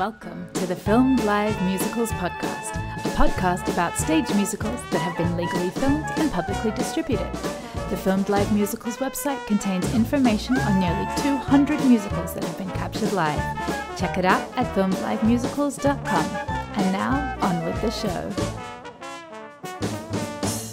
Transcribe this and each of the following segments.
Welcome to the Filmed Live Musicals podcast, a podcast about stage musicals that have been legally filmed and publicly distributed. The Filmed Live Musicals website contains information on nearly 200 musicals that have been captured live. Check it out at filmedlivemusicals.com. And now, on with the show.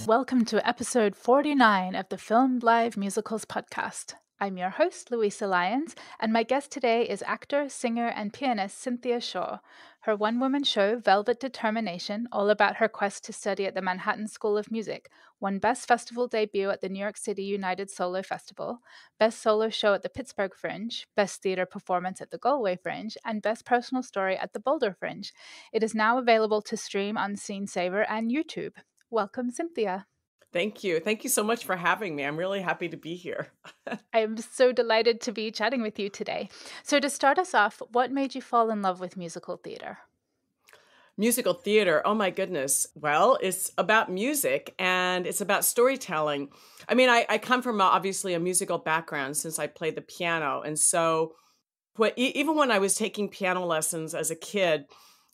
Welcome to episode 49 of the Filmed Live Musicals podcast. I'm your host, Luisa Lyons, and my guest today is actor, singer, and pianist Cynthia Shaw. Her one-woman show, Velvet Determination, all about her quest to study at the Manhattan School of Music, won Best Festival Debut at the New York City United Solo Festival, Best Solo Show at the Pittsburgh Fringe, Best Theater Performance at the Galway Fringe, and Best Personal Story at the Boulder Fringe. It is now available to stream on SceneSaver and YouTube. Welcome, Cynthia. Thank you. Thank you so much for having me. I'm really happy to be here. I am so delighted to be chatting with you today. So to start us off, what made you fall in love with musical theater? Musical theater, oh my goodness. Well, it's about music and it's about storytelling. I mean, I come from obviously a musical background since I played the piano. And so even when I was taking piano lessons as a kid,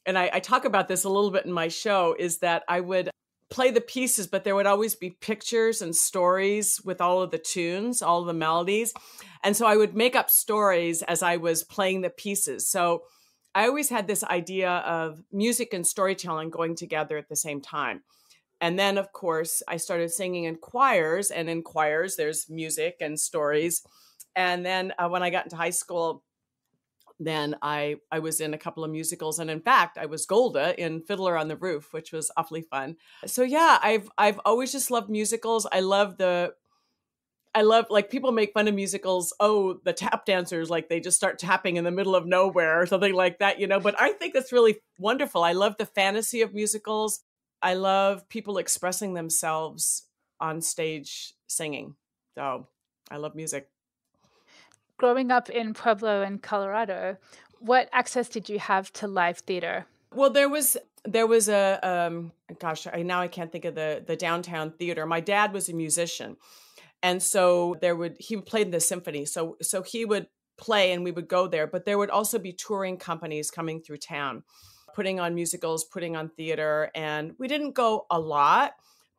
and I talk about this a little bit in my show, is that I would play the pieces, but there would always be pictures and stories with all of the tunes, all of the melodies. And so I would make up stories as I was playing the pieces. So I always had this idea of music and storytelling going together at the same time. And then, of course, I started singing in choirs, and in choirs, there's music and stories. And then when I got into high school, then I was in a couple of musicals. And in fact, I was Golda in Fiddler on the Roof, which was awfully fun. So yeah, I've always just loved musicals. I love like people make fun of musicals. Oh, the tap dancers, like they just start tapping in the middle of nowhere or something like that, but I think that's really wonderful. I love the fantasy of musicals. I love people expressing themselves on stage singing. So I love music. Growing up in Pueblo in Colorado, what access did you have to live theater? Well, there was a now I can't think of the downtown theater. My dad was a musician, and so he played in the symphony. So he would play, and we would go there. But there would also be touring companies coming through town, putting on musicals, putting on theater, and we didn't go a lot,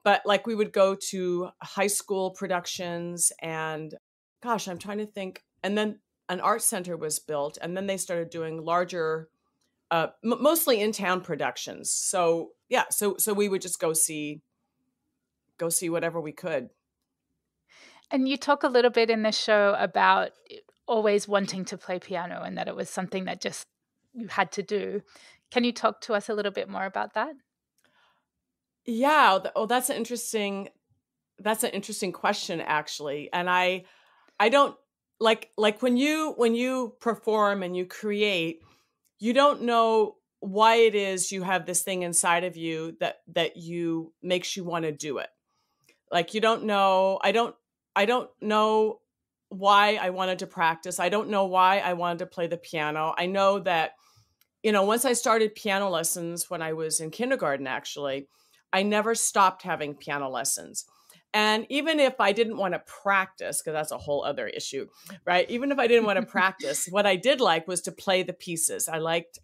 but like we would go to high school productions, and gosh, I'm trying to think. And then an art center was built, and then they started doing larger, mostly in town productions. So yeah, so we would just go see whatever we could. And you talk a little bit in this show about always wanting to play piano and that it was something that just you had to do. Can you talk to us a little bit more about that? Yeah, that's an interesting question, actually. And I don't like when you perform and you create, you don't know why it is you have this thing inside of you that makes you want to do it. Like you don't know. I don't know why I wanted to practice. I don't know why I wanted to play the piano. I know that, once I started piano lessons when I was in kindergarten, actually, I never stopped having piano lessons. And even if I didn't want to practice, because that's a whole other issue, right? Even if I didn't want to practice, what I did like was to play the pieces. I liked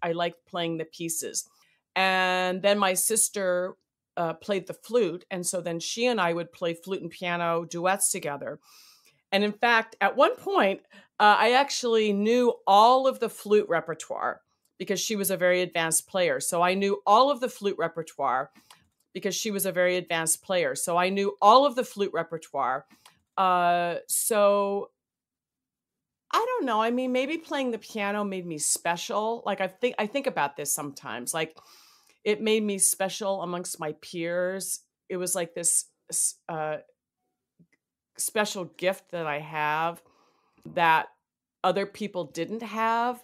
playing the pieces. And then my sister played the flute. And so then she and I would play flute and piano duets together. And in fact, at one point, I actually knew all of the flute repertoire because she was a very advanced player. So I knew all of the flute repertoire because she was a very advanced player. So I knew all of the flute repertoire. So I don't know. I mean, maybe playing the piano made me special. Like I think about this sometimes. Like it made me special amongst my peers. It was like this special gift that I have that other people didn't have.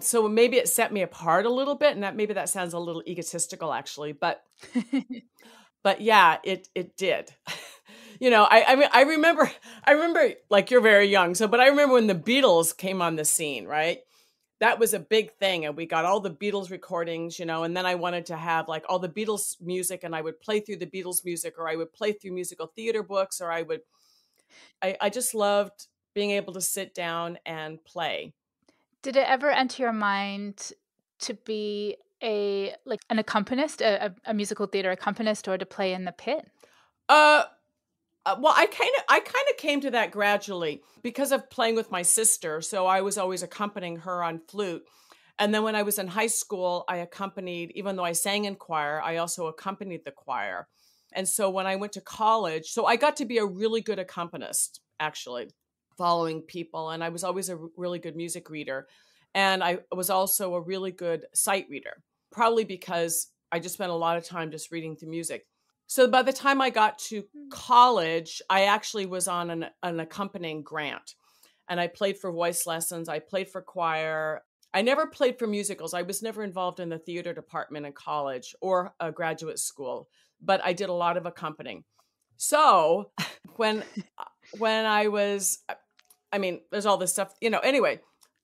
So maybe it set me apart a little bit, and maybe that sounds a little egotistical, actually, but yeah, it did. I remember like you're very young, but I remember when the Beatles came on the scene, right? That was a big thing, and we got all the Beatles recordings, and then I wanted to have like all the Beatles music, and I would play through the Beatles music, or I would play through musical theater books, or I just loved being able to sit down and play. Did it ever enter your mind to be an accompanist, a musical theater accompanist, or to play in the pit? Well, I kind of came to that gradually because of playing with my sister. So I was always accompanying her on flute. And then when I was in high school, I accompanied, even though I sang in choir, I also accompanied the choir. And so when I went to college, so I got to be a really good accompanist, actually, following people. And I was always a really good music reader. And I was also a really good sight reader, probably because I just spent a lot of time just reading the music. So by the time I got to college, I actually was on an accompanying grant. And I played for voice lessons. I played for choir. I never played for musicals. I was never involved in the theater department in college or a graduate school, but I did a lot of accompanying. So when I was, I mean, there's all this stuff, anyway,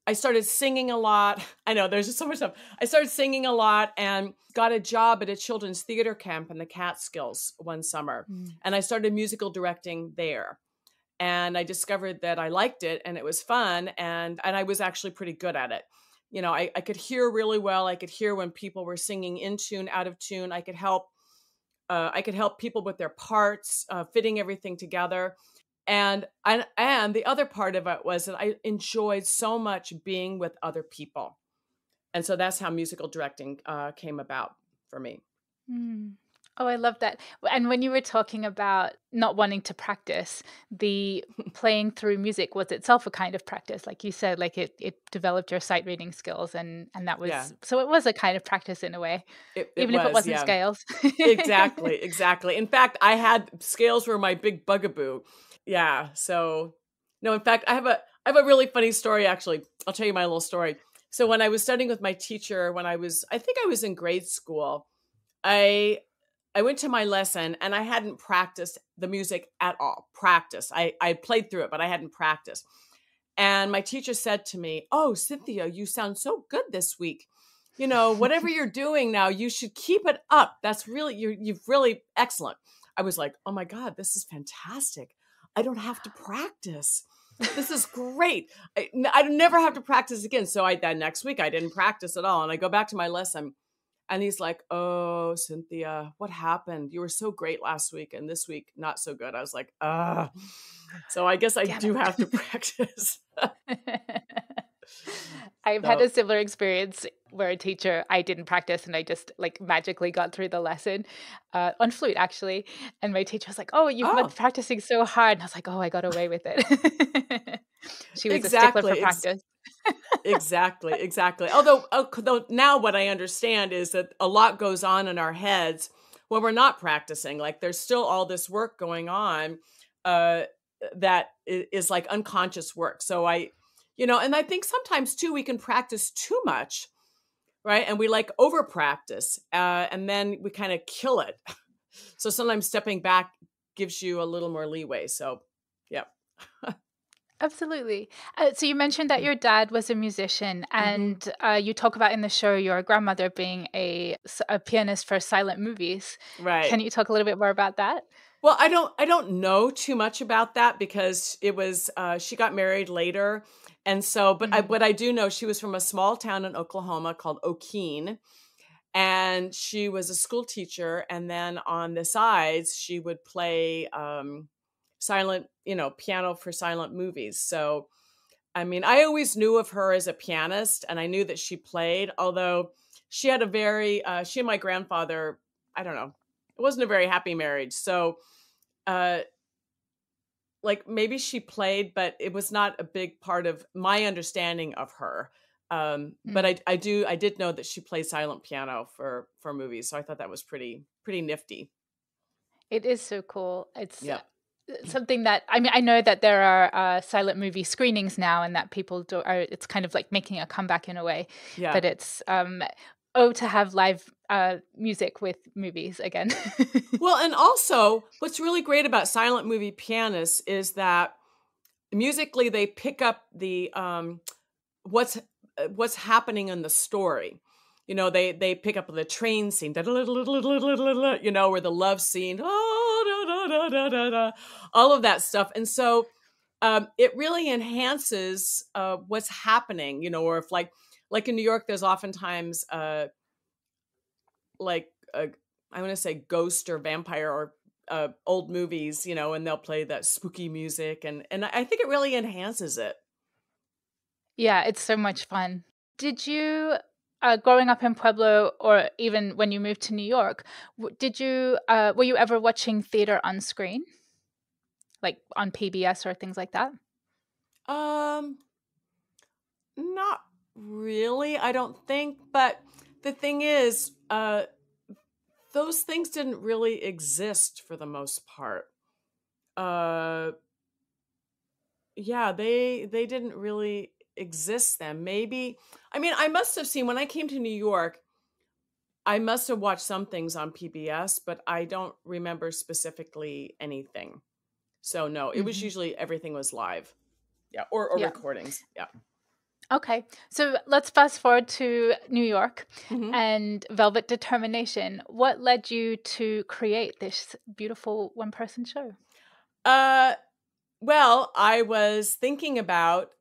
I started singing a lot. I know there's just so much stuff. I started singing a lot and got a job at a children's theater camp in the Catskills one summer. And I started musical directing there. And I discovered that I liked it and it was fun. And I was actually pretty good at it. I could hear really well. I could hear when people were singing in tune, out of tune. I could help people with their parts, fitting everything together. And the other part of it was that I enjoyed so much being with other people. And so that's how musical directing came about for me. Oh, I love that. And when you were talking about not wanting to practice, the playing through music was itself a kind of practice. Like you said, like it developed your sight reading skills and that was, so it was a kind of practice in a way, even if it wasn't scales. Exactly. In fact, scales were my big bugaboo. Yeah. So no, in fact, I have a really funny story, actually. I'll tell you my little story. So when I was studying with my teacher, I think I was in grade school, I went to my lesson and I hadn't practiced the music at all. I played through it, but I hadn't practiced. And my teacher said to me, "Oh, Cynthia, you sound so good this week. Whatever you're doing now, you should keep it up. That's really, you've really excellent." I was like, "Oh my God, this is fantastic. I don't have to practice. This is great. I never have to practice again." So that next week I didn't practice at all. And I go back to my lesson and he's like, "Oh, Cynthia, what happened? You were so great last week and this week not so good." I was like, so I guess I do have to practice. I've had a similar experience where a teacher, I didn't practice and I just like magically got through the lesson on flute actually. And my teacher was like, "Oh, you've been practicing so hard." And I was like, "Oh, I got away with it." She was a stickler for practice. Exactly. Although now what I understand is that a lot goes on in our heads when we're not practicing. Like there's still all this work going on that is like unconscious work. So and I think sometimes too, we can practice too much, right? And we like over practice and then we kind of kill it. So sometimes stepping back gives you a little more leeway. So, yeah. Absolutely. So you mentioned that your dad was a musician and you talk about in the show your grandmother being a pianist for silent movies. Right. Can you talk a little bit more about that? Well, I don't know too much about that because it was, she got married later. And so, but what I do know, she was from a small town in Oklahoma called Okeen. And she was a school teacher. And then on the sides, she would play silent, piano for silent movies. So, I mean, I always knew of her as a pianist and I knew that she played, although she had she and my grandfather, I don't know, it wasn't a very happy marriage. So, like maybe she played, but it was not a big part of my understanding of her. But I did know that she played silent piano for movies. So I thought that was pretty nifty. It is so cool. It's something that, I mean, I know that there are silent movie screenings now and that people it's kind of like making a comeback in a way. Yeah. But it's, to have live music with movies again. Well, and also what's really great about silent movie pianists is that musically they pick up the what's happening in the story. They pick up the train scene, where the love scene, all of that stuff. And so it really enhances what's happening, or if like in New York, there's oftentimes like I want to say ghost or vampire or old movies, and they'll play that spooky music, and I think it really enhances it. Yeah, it's so much fun. Did you, growing up in Pueblo, or even when you moved to New York, were you ever watching theater on screen, like on PBS or things like that? Um, Not really, I don't think. But the thing is, those things didn't really exist for the most part. Uh, yeah, they didn't really exist then. Maybe, I mean, I must have seen when I came to New York. I must have watched some things on PBS, but I don't remember specifically anything. So no, it was Hmm. usually everything was live. Yeah, or Yeah. recordings. Yeah. Okay. So let's fast forward to New York Hmm. and Velvet Determination. What led you to create this beautiful one-person show? Uh, well, I was thinking about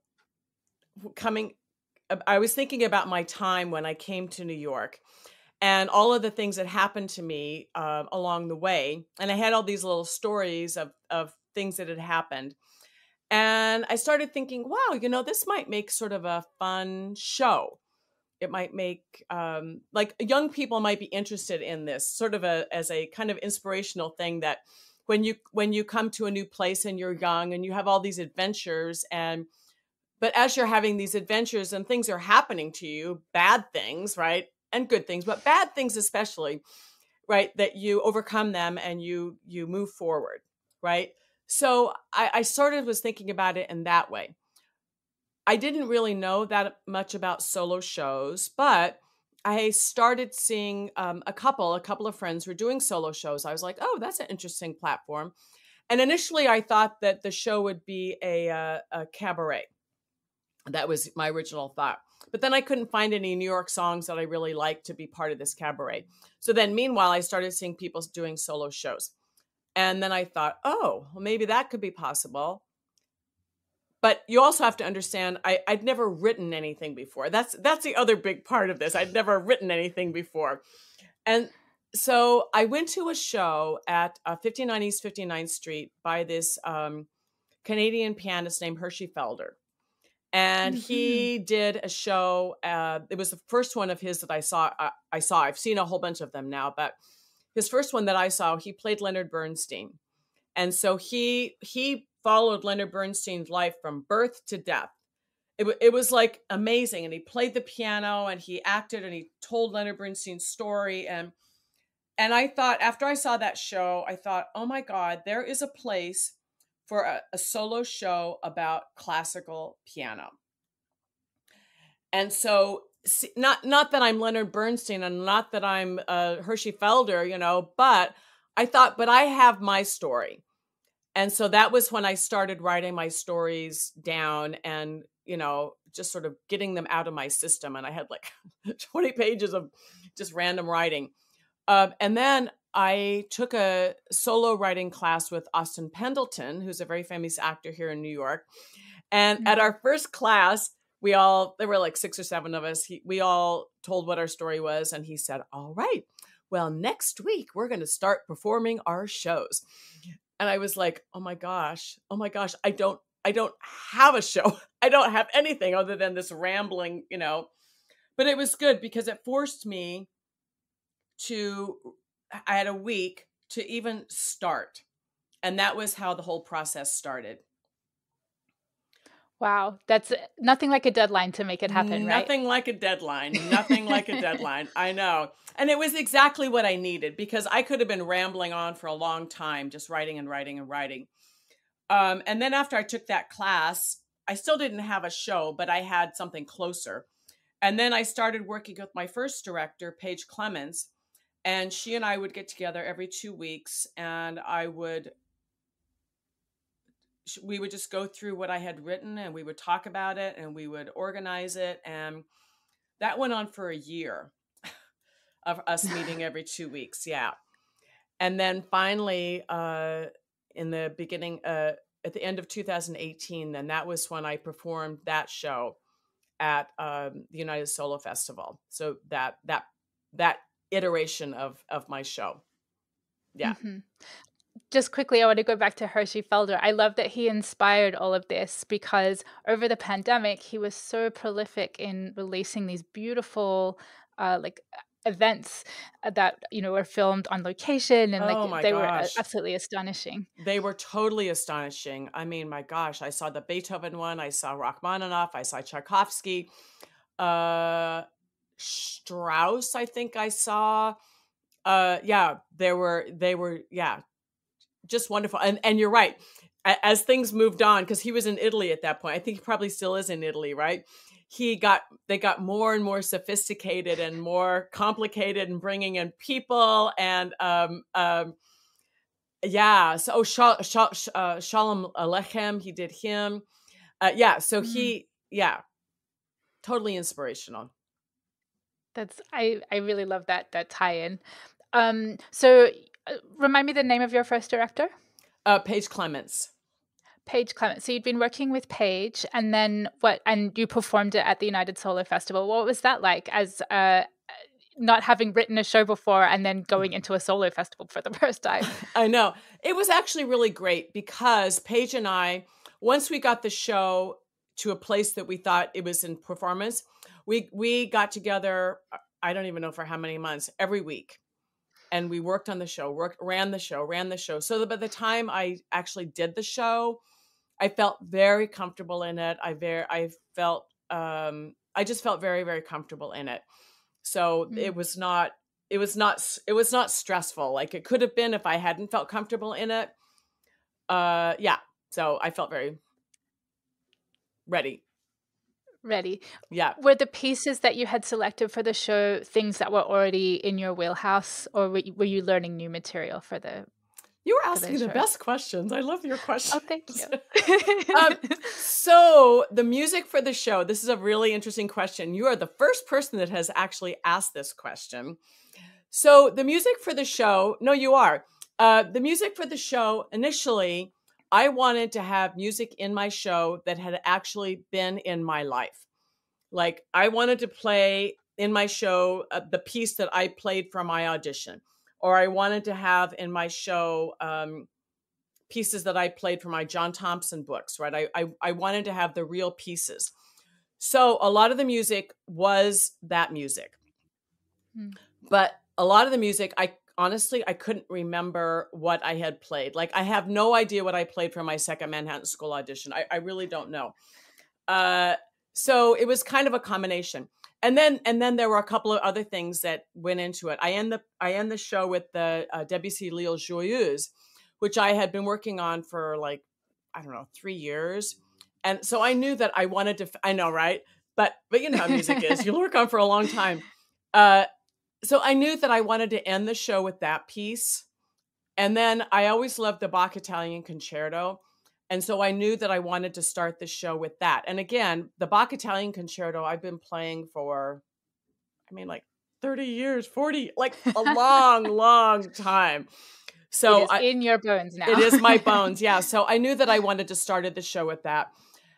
coming. I was thinking about my time when I came to New York and all of the things that happened to me along the way, and I had all these little stories of things that had happened. And I started thinking, wow, this might make sort of a fun show. It might make like young people might be interested in this sort of as a kind of inspirational thing, that when you come to a new place and you're young and you have all these adventures, but as you're having these adventures and things are happening to you, bad things, right? And good things, but bad things especially, right? That you overcome them and you move forward, right? So I sort of was thinking about it in that way. I didn't really know that much about solo shows, but I started seeing a couple of friends were doing solo shows. I was like, oh, that's an interesting platform. And initially, I thought that the show would be a cabaret. That was my original thought. But then I couldn't find any New York songs that I really liked to be part of this cabaret. So then, meanwhile, I started seeing people doing solo shows. And then I thought, oh, well, maybe that could be possible. But you also have to understand, I'd never written anything before. That's the other big part of this. I'd never written anything before. And so I went to a show at 59 East 59th Street by this Canadian pianist named Hershey Felder. And Hmm. he did a show. It was the first one of his that I saw. I've seen a whole bunch of them now, but his first one that I saw, he played Leonard Bernstein. And so he followed Leonard Bernstein's life from birth to death. It was like amazing. And he played the piano and he acted and he told Leonard Bernstein's story. And I thought, after I saw that show, I thought, oh my God, there is a place for a solo show about classical piano. And so, not that I'm Leonard Bernstein and not that I'm Hershey Felder, but I thought, but I have my story. And so that was when I started writing my stories down and, just sort of getting them out of my system. And I had like 20 pages of just random writing. And then I took a solo writing class with Austin Pendleton, who's a very famous actor here in New York. And at Hmm. our first class, there were like 6 or 7 of us. We all told what our story was. And he said, all right, well, next week, we're going to start performing our shows. And I was like, oh my gosh, I don't have a show. I don't have anything other than this rambling, but it was good because it forced me I had a week to even start. And that was how the whole process started. Wow, that's nothing like a deadline to make it happen, right? Nothing like a deadline. Nothing like a deadline. I know. And it was exactly what I needed because I could have been rambling on for a long time, just writing and writing and writing. And then after I took that class, I still didn't have a show, but I had something closer. And then I started working with my first director, Paige Clements, and she and I would get together every 2 weeks, and we would just go through what I had written, and we would talk about it, and we would organize it, and that went on for a year of us meeting every 2 weeks. Yeah. And then finally, in the beginning, at the end of 2018, then that was when I performed that show at the United Solo Festival. So that iteration of my show. Yeah. Mm-hmm. Just quickly, I want to go back to Hershey Felder. I love that he inspired all of this because over the pandemic, he was so prolific in releasing these beautiful, events that were filmed on location, and Oh my they were gosh. absolutely astonishing. They were totally astonishing. I mean, my gosh, I saw the Beethoven one, I saw Rachmaninoff, I saw Tchaikovsky, uh, Strauss, I think I saw. Yeah, they were, yeah, just wonderful. And you're right. As things moved on, because he was in Italy at that point, I think he probably still is in Italy, right? They got more and more sophisticated and more complicated and bringing in people and yeah. So Shalom Alechem, he did him. Yeah. So yeah, totally inspirational. I really love that tie-in. So remind me the name of your first director. Paige Clements. Paige Clements. So you'd been working with Paige, and then what? And you performed it at the United Solo Festival. What was that like, as not having written a show before and then going into a solo festival for the first time? I know. It was actually really great because Paige and I, once we got the show to a place that we thought it was in performance, we got together, I don't even know for how many months, every week. And we worked on the show, ran the show. So that by the time I actually did the show, I felt very comfortable in it. I just felt very, very comfortable in it. So it was not stressful. Like it could have been if I hadn't felt comfortable in it. Yeah. So I felt very ready. Yeah. Were the pieces that you had selected for the show things that were already in your wheelhouse, or were you learning new material for the? You were asking the best questions. I love your questions. Oh, thank you. So the music for the show, this is a really interesting question. You are the first person that has actually asked this question. So the music for the show, no, you are. The music for the show, initially, I wanted to have music in my show that had actually been in my life. Like I wanted to play in my show the piece that I played for my audition. Or I wanted to have in my show pieces that I played for my John Thompson books, right? I wanted to have the real pieces. So a lot of the music was that music. But a lot of the music, I couldn't remember what I had played. Like I have no idea what I played for my second Manhattan School audition. I really don't know. So it was kind of a combination. And then there were a couple of other things that went into it. I end the show with the Debussy L'Île Joyeuse, which I had been working on for like, I don't know, 3 years. And so I knew that I wanted to, I know, right? But you know how music is. You'll work on for a long time. So I knew that I wanted to end the show with that piece. And then I always loved the Bach Italian Concerto. And so I knew that I wanted to start the show with that. And again, the Bach Italian Concerto, I've been playing for, like 30 years, 40, like a long, long time. So it is in your bones now. It is my bones. Yeah. So I knew that I wanted to start the show with that.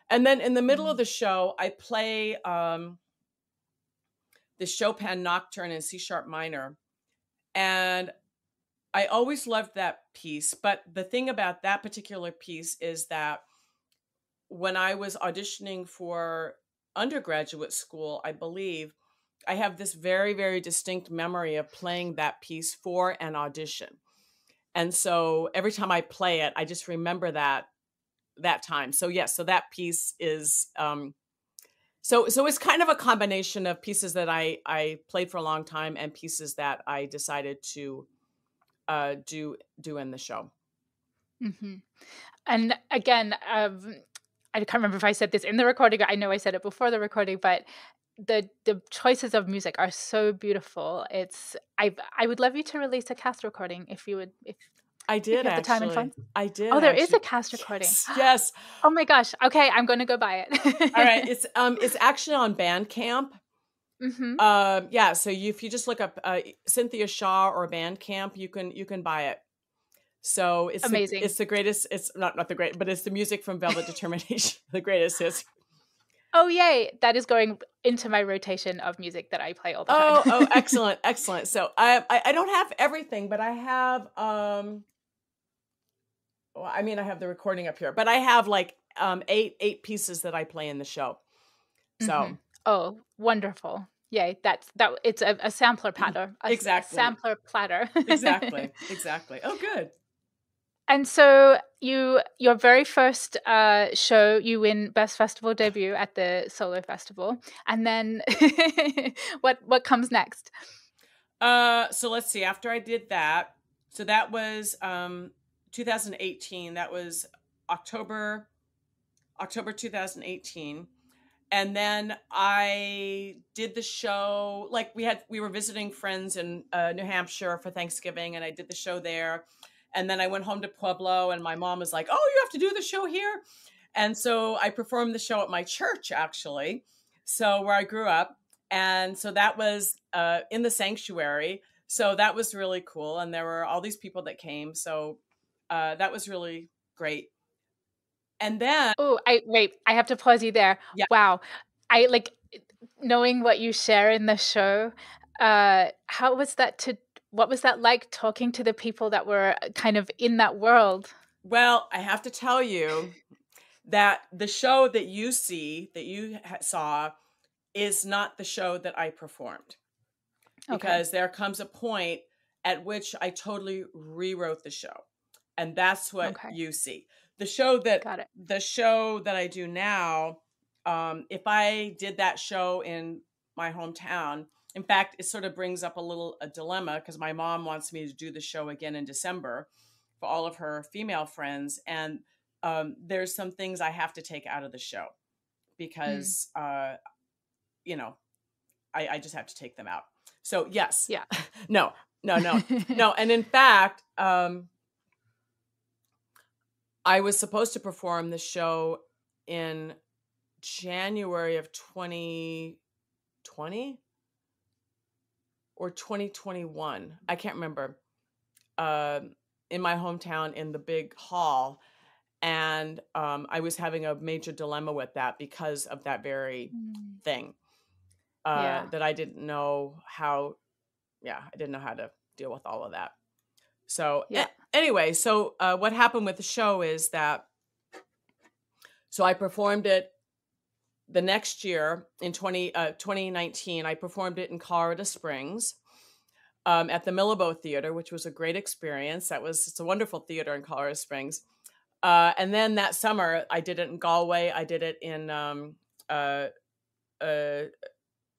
And then in the middle of the show, I play the Chopin Nocturne in C sharp minor. And I always loved that piece. But the thing about that particular piece is that when I was auditioning for undergraduate school, I believe, I have this very, very distinct memory of playing that piece for an audition. And so every time I play it, I just remember that time. So yes, so that piece is, so it's kind of a combination of pieces that I played for a long time and pieces that I decided to do in the show. Mm-hmm. And again, I can't remember if I said this in the recording. I know I said it before the recording, but the choices of music are so beautiful. I would love you to release a cast recording if you would. I did, have the time and actually. I did. Oh, there is a cast recording. Yes. Oh my gosh. Okay, I'm going to go buy it. All right. It's actually on Bandcamp. Mm-hmm. Yeah. So if you just look up Cynthia Shaw or Bandcamp, you can buy it. So Amazing. it's the greatest. It's not the great, but it's the music from Velvet Determination. The greatest hits. Oh, yay. That is going into my rotation of music that I play all the time. Oh, excellent, excellent. So I don't have everything, but I have well, I mean, I have the recording up here, but I have like eight pieces that I play in the show. So Oh, wonderful. Yay. That it's a sampler platter. Exactly. Sampler platter. Exactly. Oh, good. And so your very first show, you win Best Festival Debut at the Solo Festival. And then what comes next? So let's see. After I did that, so that was 2018. That was October 2018. And then I did the show, like we were visiting friends in New Hampshire for Thanksgiving, and I did the show there. And then I went home to Pueblo, and my mom was like, "Oh, you have to do the show here." And so I performed the show at my church, actually, so where I grew up. And so that was in the sanctuary. So that was really cool. And there were all these people that came. So that was really great. And then, I have to pause you there. yeah. Wow. I like knowing what you share in the show. What was that like talking to the people that were kind of in that world? Well, I have to tell you that the show that you saw is not the show that I performed. Because there comes a point at which I totally rewrote the show. And that's what you see. The show that I do now, if I did that show in my hometown, in fact, it sort of brings up a dilemma, because my mom wants me to do the show again in December for all of her female friends. And there's some things I have to take out of the show because, you know, I just have to take them out. So yes, yeah, no. And in fact, I was supposed to perform the show in January of 2020 or 2021. I can't remember. In my hometown in the big hall. And I was having a major dilemma with that because of that very thing. That I didn't know how, I didn't know how to deal with all of that. So anyway, so what happened with the show is that, so I performed it the next year in 2019. I performed it in Colorado Springs at the Millabo Theater, which was a great experience. It's a wonderful theater in Colorado Springs. And then that summer I did it in Galway. I did it in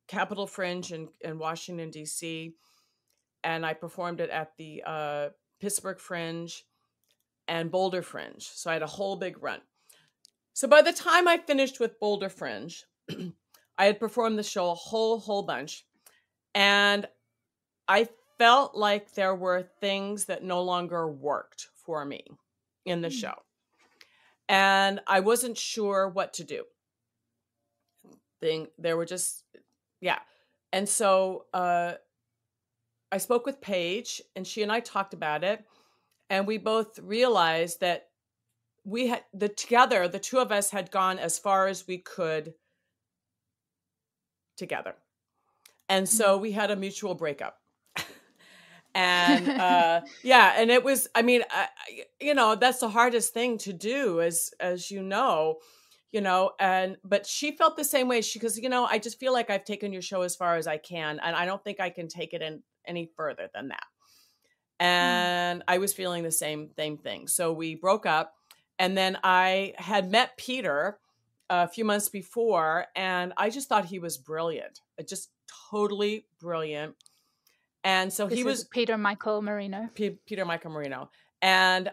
Capitol Fringe in Washington, D.C. And I performed it at the Pittsburgh Fringe and Boulder Fringe. So I had a whole big run. So by the time I finished with Boulder Fringe, I had performed the show a whole bunch. And I felt like there were things that no longer worked for me in the show. And I wasn't sure what to do. There were just, And so I spoke with Paige, and she and I talked about it. And we both realized that the two of us had gone as far as we could together. And so we had a mutual breakup. And and it was, I mean, that's the hardest thing to do, as but she felt the same way. She goes, I just feel like I've taken your show as far as I can, and I don't think I can take it any further than that. And I was feeling the same thing. So we broke up, and then I had met Peter a few months before, and I just thought he was brilliant, just totally brilliant. And so he was Peter Michael Marino. Peter Michael Marino. And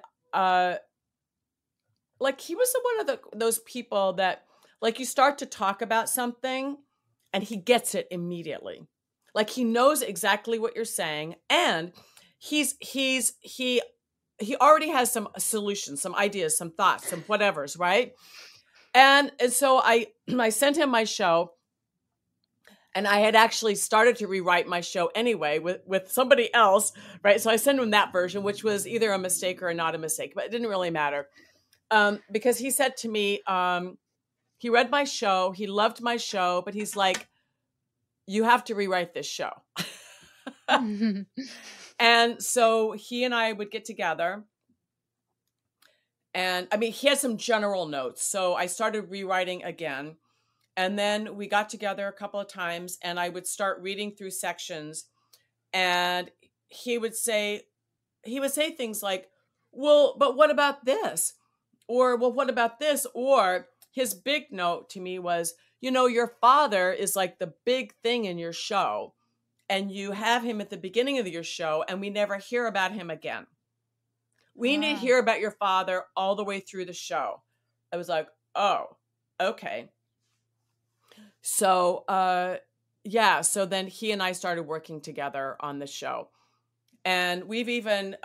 like he was one of those people that, like, you start to talk about something and he gets it immediately. Like he knows exactly what you're saying, and he already has some solutions, some ideas, some thoughts, some whatevers, right? And so I sent him my show, And I had actually started to rewrite my show anyway with somebody else, right? So I sent him that version, which was either a mistake or not a mistake, but it didn't really matter. Because he said to me, he read my show, he loved my show, but he's like, you have to rewrite this show. And so he and I would get together. And I mean, he had some general notes. So I started rewriting again. And then we got together a couple of times and I would start reading through sections. And he would say things like, well, but what about this? Or, well, what about this? Or his big note to me was, you know, your father is like the big thing in your show. And you have him at the beginning of your show and we never hear about him again. We need to hear about your father all the way through the show. I was like, oh, okay. So, so then he and I started working together on the show. And it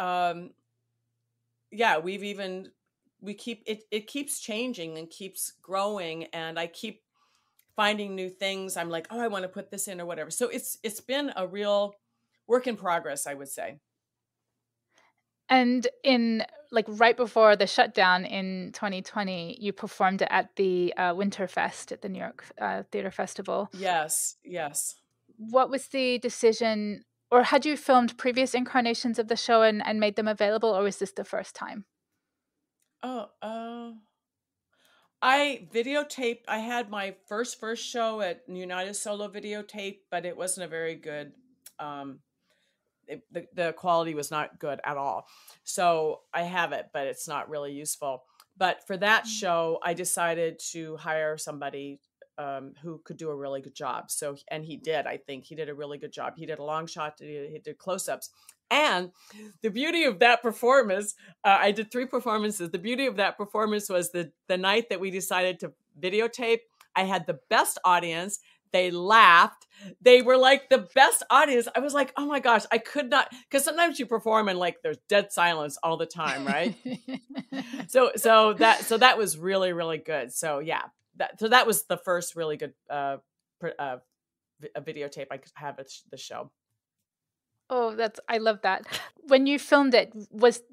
keeps changing and keeps growing. And I keep finding new things. I'm like, oh, I want to put this in or whatever. So it's been a real work in progress, I would say. And in right before the shutdown in 2020, you performed at the Winterfest at the New York Theater Festival. Yes. What was the decision, or had you filmed previous incarnations of the show and made them available, or was this the first time? I videotaped. I had my first show at United Solo videotape, but it wasn't a very good. The quality was not good at all. So I have it, but it's not really useful. But for that show, I decided to hire somebody who could do a really good job. So, and he did. I think he did a really good job. He did a long shot. He did close-ups. And the beauty of that performance, I did 3 performances. The beauty of that performance was the night that we decided to videotape, I had the best audience. They laughed. They were like the best audience. I was like, oh my gosh, I could not, because sometimes you perform and like there's dead silence all the time, right? so that was really, really good. So yeah, that was the first really good videotape I could have at the show. Oh, I love that. When you filmed it,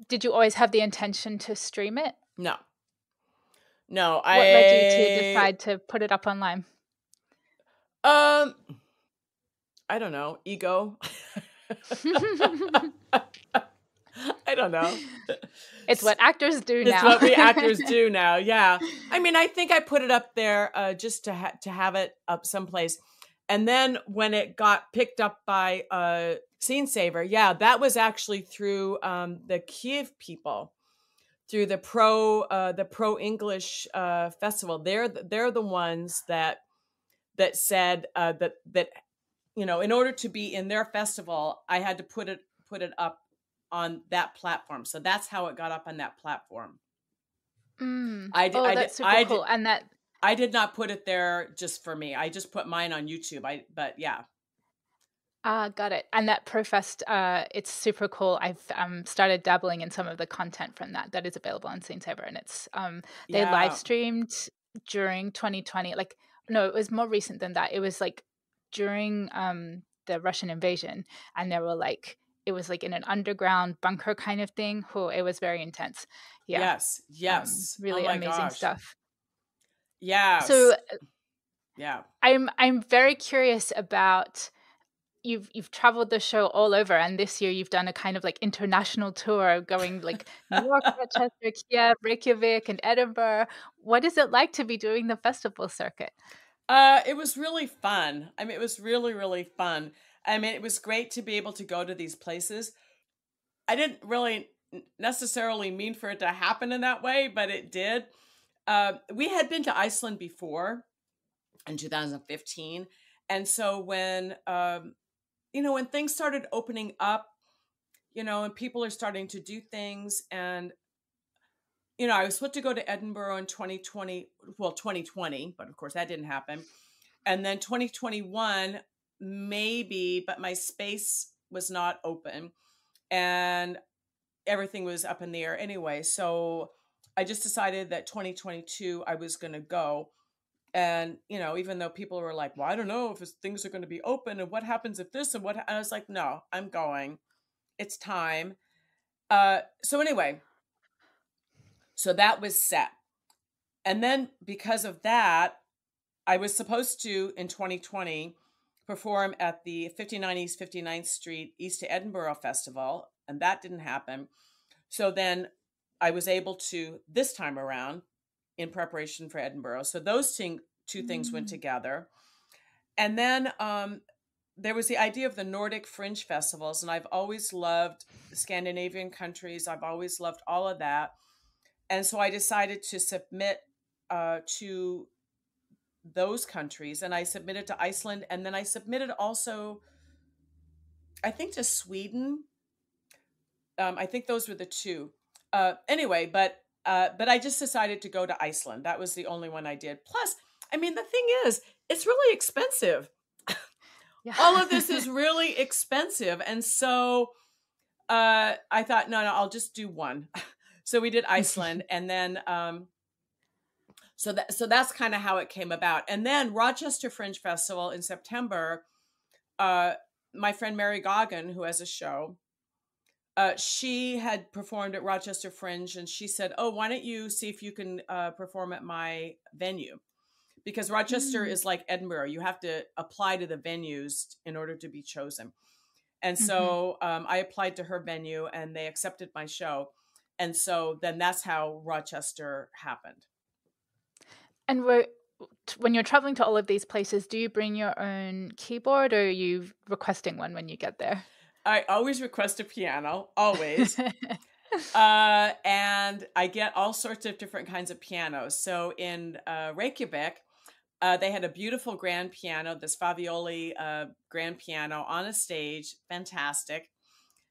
did you always have the intention to stream it? No. What led you to decide to put it up online? I don't know. Ego. I don't know. It's what actors do now. It's what we actors do now. Yeah. I mean, I think I put it up there just to have it up someplace. And then when it got picked up by Scene Saver, that was actually through the Kiev people, through the Pro English festival. They're the ones that said that you know, in order to be in their festival, I had to put it up on that platform. So that's how it got up on that platform. That's super cool. And that I did not put it there just for me. I just put mine on YouTube. Got it. And that ProFest, it's super cool. I've started dabbling in some of the content from that is available on Scene Saver, and it's they live streamed during 2020. No, it was more recent than that. It was like during the Russian invasion, and there were it was like in an underground bunker kind of thing. Oh, it was very intense. Yeah. Yes. Really amazing stuff. Yeah. So yeah. I'm very curious about, you've traveled the show all over, and this year you've done a kind of international tour, going New York, Rochester, Kiev, Reykjavik, and Edinburgh. What is it like to be doing the festival circuit? It was really fun. I mean, it was really, really fun. I mean, it was great to be able to go to these places. I didn't really necessarily mean for it to happen in that way, but it did. We had been to Iceland before in 2015. And so when things started opening up, and people are starting to do things, and, I was supposed to go to Edinburgh in 2020, but of course that didn't happen. And then 2021, maybe, but my space was not open and everything was up in the air anyway. So I just decided that 2022, I was going to go. And, you know, even though people were like, well, I don't know if things are going to be open and what happens if this and what, I was like, no, I'm going. It's time. So anyway, so that was set. And then because of that, I was supposed to, in 2020, perform at the 59 East 59th Street East to Edinburgh Festival, and that didn't happen. So then I was able to, this time around, in preparation for Edinburgh. So those two things went together. And then there was the idea of the Nordic Fringe Festivals, and I've always loved Scandinavian countries. I've always loved all of that. And so I decided to submit to those countries, and I submitted to Iceland, and then I submitted also, I think, to Sweden. I think those were the two. Anyway, but I just decided to go to Iceland. That was the only one I did. Plus, I mean, the thing is, it's really expensive. Yeah. All of this is really expensive, and so I thought, no, I'll just do one. So we did Iceland, and then so that's kind of how it came about. And then Rochester Fringe Festival in September. My friend Mary Goggin, who has a show, she had performed at Rochester Fringe, and she said, oh, why don't you see if you can perform at my venue? Because Rochester is like Edinburgh. You have to apply to the venues in order to be chosen. And so I applied to her venue, and they accepted my show. And so then that's how Rochester happened. And when you're traveling to all of these places, do you bring your own keyboard, or are you requesting one when you get there? I always request a piano, always. And I get all sorts of different kinds of pianos. So in Reykjavik, they had a beautiful grand piano, this Favioli grand piano on a stage. Fantastic.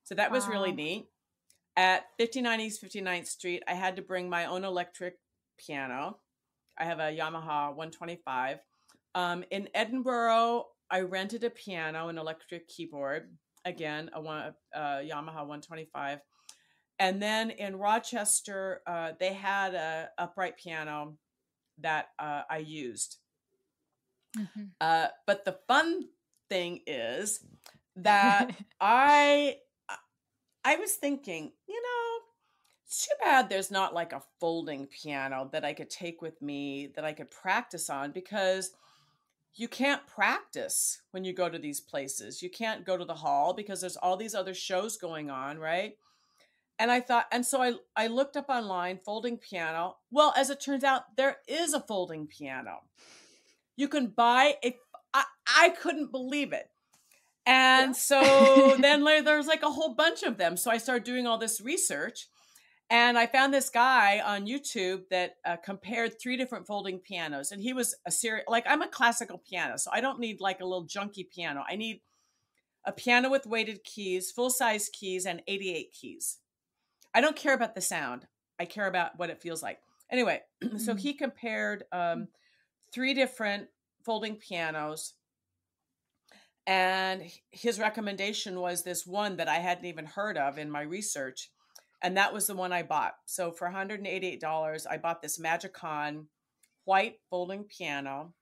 So that was really neat. At 59 East 59th Street, I had to bring my own electric piano. I have a Yamaha 125. In Edinburgh, I rented a piano, an electric keyboard. Again, a Yamaha 125. And then in Rochester, they had an upright piano that I used. But the fun thing is that I was thinking, you know, it's too bad there's not like a folding piano that I could take with me that I could practice on, because you can't practice when you go to these places. You can't go to the hall because there's all these other shows going on, right? And I thought, and so I looked up online, folding piano. Well, as it turns out, there is a folding piano. You can buy I couldn't believe it. And so then there's like a whole bunch of them. So I started doing all this research, and I found this guy on YouTube that compared 3 different folding pianos. And he was like, I'm a classical pianist, so I don't need like a little junky piano. I need a piano with weighted keys, full-size keys, and 88 keys. I don't care about the sound. I care about what it feels like. Anyway, so he compared 3 different folding pianos, and his recommendation was this one that I hadn't even heard of in my research. And that was the one I bought. So for $188, I bought this Magicon white folding piano.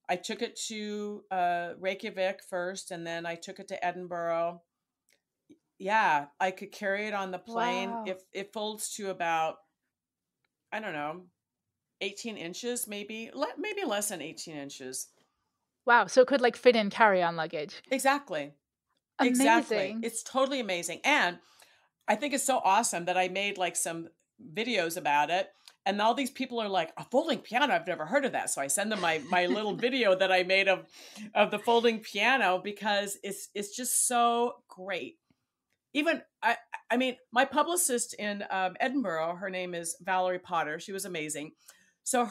I took it to Reykjavik first, and then I took it to Edinburgh. Yeah, I could carry it on the plane. Wow. It folds to about, I don't know, 18 inches, maybe less than 18 inches. Wow. So it could like fit in carry-on luggage. Exactly. Amazing. Exactly. It's totally amazing. And I think it's so awesome that I made like some videos about it. And all these people are like, a folding piano, I've never heard of that. So I send them my little video that I made of the folding piano, because it's just so great. Even, I mean, my publicist in Edinburgh, her name is Valerie Potter. She was amazing. So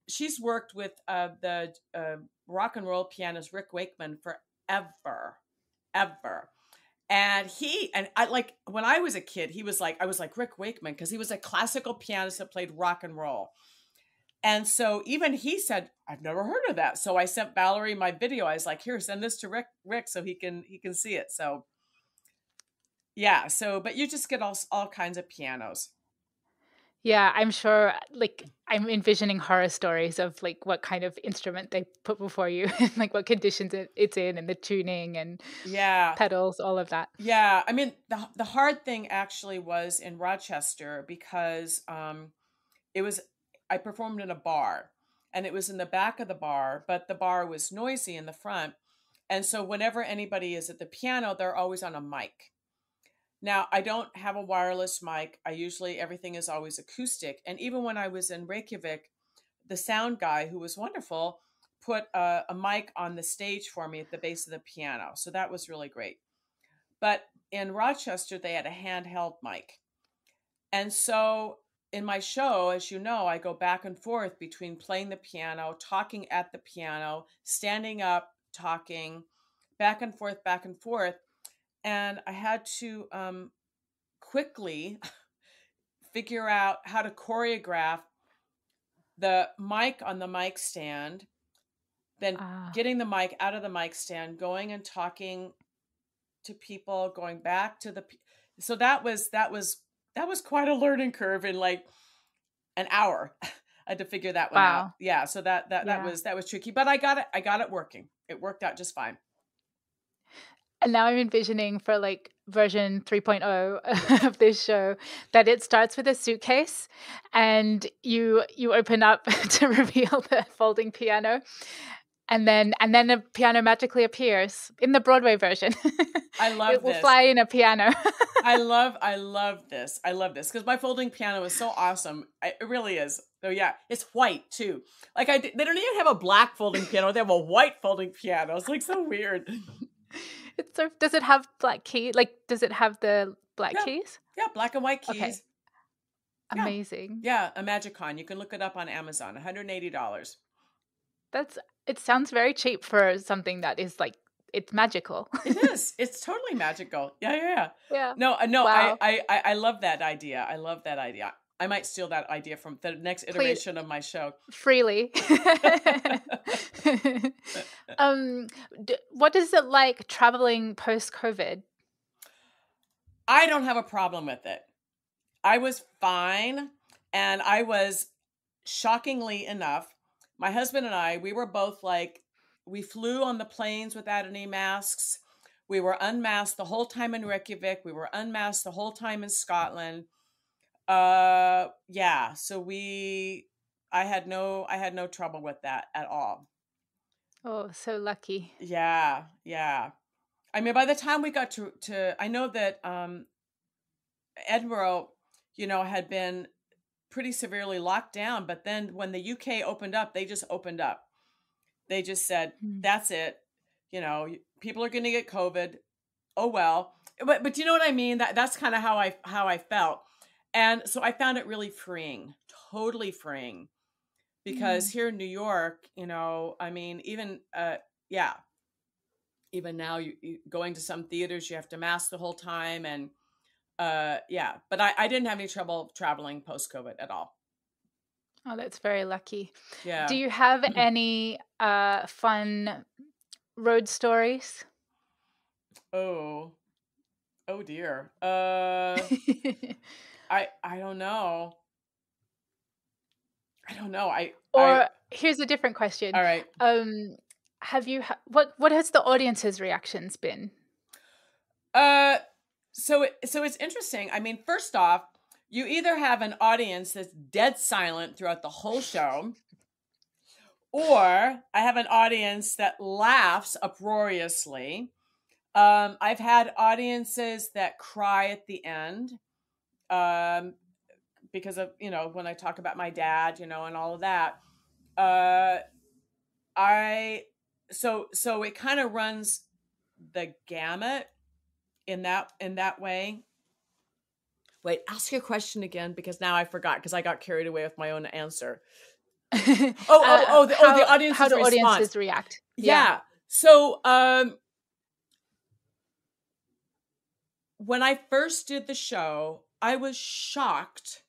she's worked with the rock and roll pianist Rick Wakeman forever. And I like, when I was a kid, I was like Rick Wakeman, because he was a classical pianist that played rock and roll. And so even he said, I've never heard of that. So I sent Valerie my video. I was like, here, send this to Rick so he can see it. So yeah. So, but you just get all kinds of pianos. Yeah, I'm sure, like, I'm envisioning horror stories of like what kind of instrument they put before you and like what conditions it's in and the tuning and Yeah. pedals, all of that. Yeah. I mean, the hard thing actually was in Rochester because it was, I performed in a bar and it was in the back of the bar, but the bar was noisy in the front. And so whenever anybody is at the piano, they're always on a mic. Now, I don't have a wireless mic. I usually, everything is always acoustic. And even when I was in Reykjavik, the sound guy, who was wonderful, put a mic on the stage for me at the base of the piano. So that was really great. But in Rochester, they had a handheld mic. And so in my show, as you know, I go back and forth between playing the piano, talking at the piano, standing up, talking, back and forth, back and forth. And I had to quickly figure out how to choreograph the mic on the mic stand, then Ah, getting the mic out of the mic stand, going and talking to people, going back to the. So that was quite a learning curve in like an hour. I had to figure that one out. wow. Yeah, so Yeah. that was tricky, but I got it. I got it working. It worked out just fine. And now I'm envisioning for like version 3.0 of this show that it starts with a suitcase and you open up to reveal the folding piano and then the piano magically appears in the Broadway version. I It love will this. fly in a piano. I love this. I love this because my folding piano is so awesome. It really is. So yeah, it's white too. Like they don't even have a black folding piano. They have a white folding piano. It's like so weird. It's so, does it have black key? Like, does it have the black Yeah, keys? yeah, black and white Okay, keys. Yeah, amazing. yeah, a Magicon. You can look it up on Amazon. $180. That's it sounds very cheap for something that is like it's magical. It is. It's totally magical. Yeah, yeah, yeah. Yeah. No, no, Wow. I love that idea. I love that idea. I might steal that idea from the next Please iteration of my show. freely. um what is it like traveling post COVID? I don't have a problem with it. I was fine. And I was shockingly enough, my husband and I, we were both like, we flew on the planes without any masks. We were unmasked the whole time in Reykjavik. We were unmasked the whole time in Scotland. Yeah. So I had no trouble with that at all. Oh, so lucky. Yeah. Yeah. I mean, by the time we got I know that, Edinburgh, had been pretty severely locked down. But then when the UK opened up, they just opened up. They just said, Mm. that's it. People are going to get COVID. Oh, well. But you know what I mean? That's kind of how I felt. And so I found it really freeing, totally freeing, because Mm. here in New York, I mean, yeah, even now you going to some theaters, you have to mask the whole time. And yeah, but I didn't have any trouble traveling post COVID at all. Oh, that's very lucky. Do Yeah. you have any fun road stories? Oh, oh dear. I don't know. I don't know. Or here's a different question. All right. Have you what has the audience's reactions been? Uh, so it's interesting. I mean, first off, you either have an audience that's dead silent throughout the whole show, or I have an audience that laughs uproariously. I've had audiences that cry at the end, because of, when I talk about my dad, and all of that. I so it kind of runs the gamut in that way. Wait, ask your question again, because now I forgot, because I got carried away with my own answer. The audience's how do response. audiences react? Yeah. So when I first did the show, I was shocked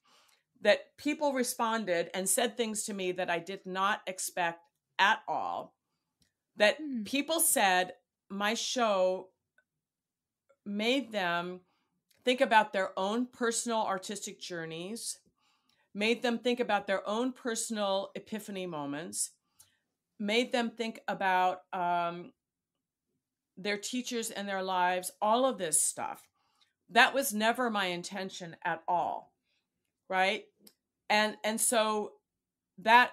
that people responded and said things to me that I did not expect at all. That people said my show made them think about their own personal artistic journeys, made them think about their own personal epiphany moments, made them think about their teachers and their lives, all of this stuff. That was never my intention at all, right? And so that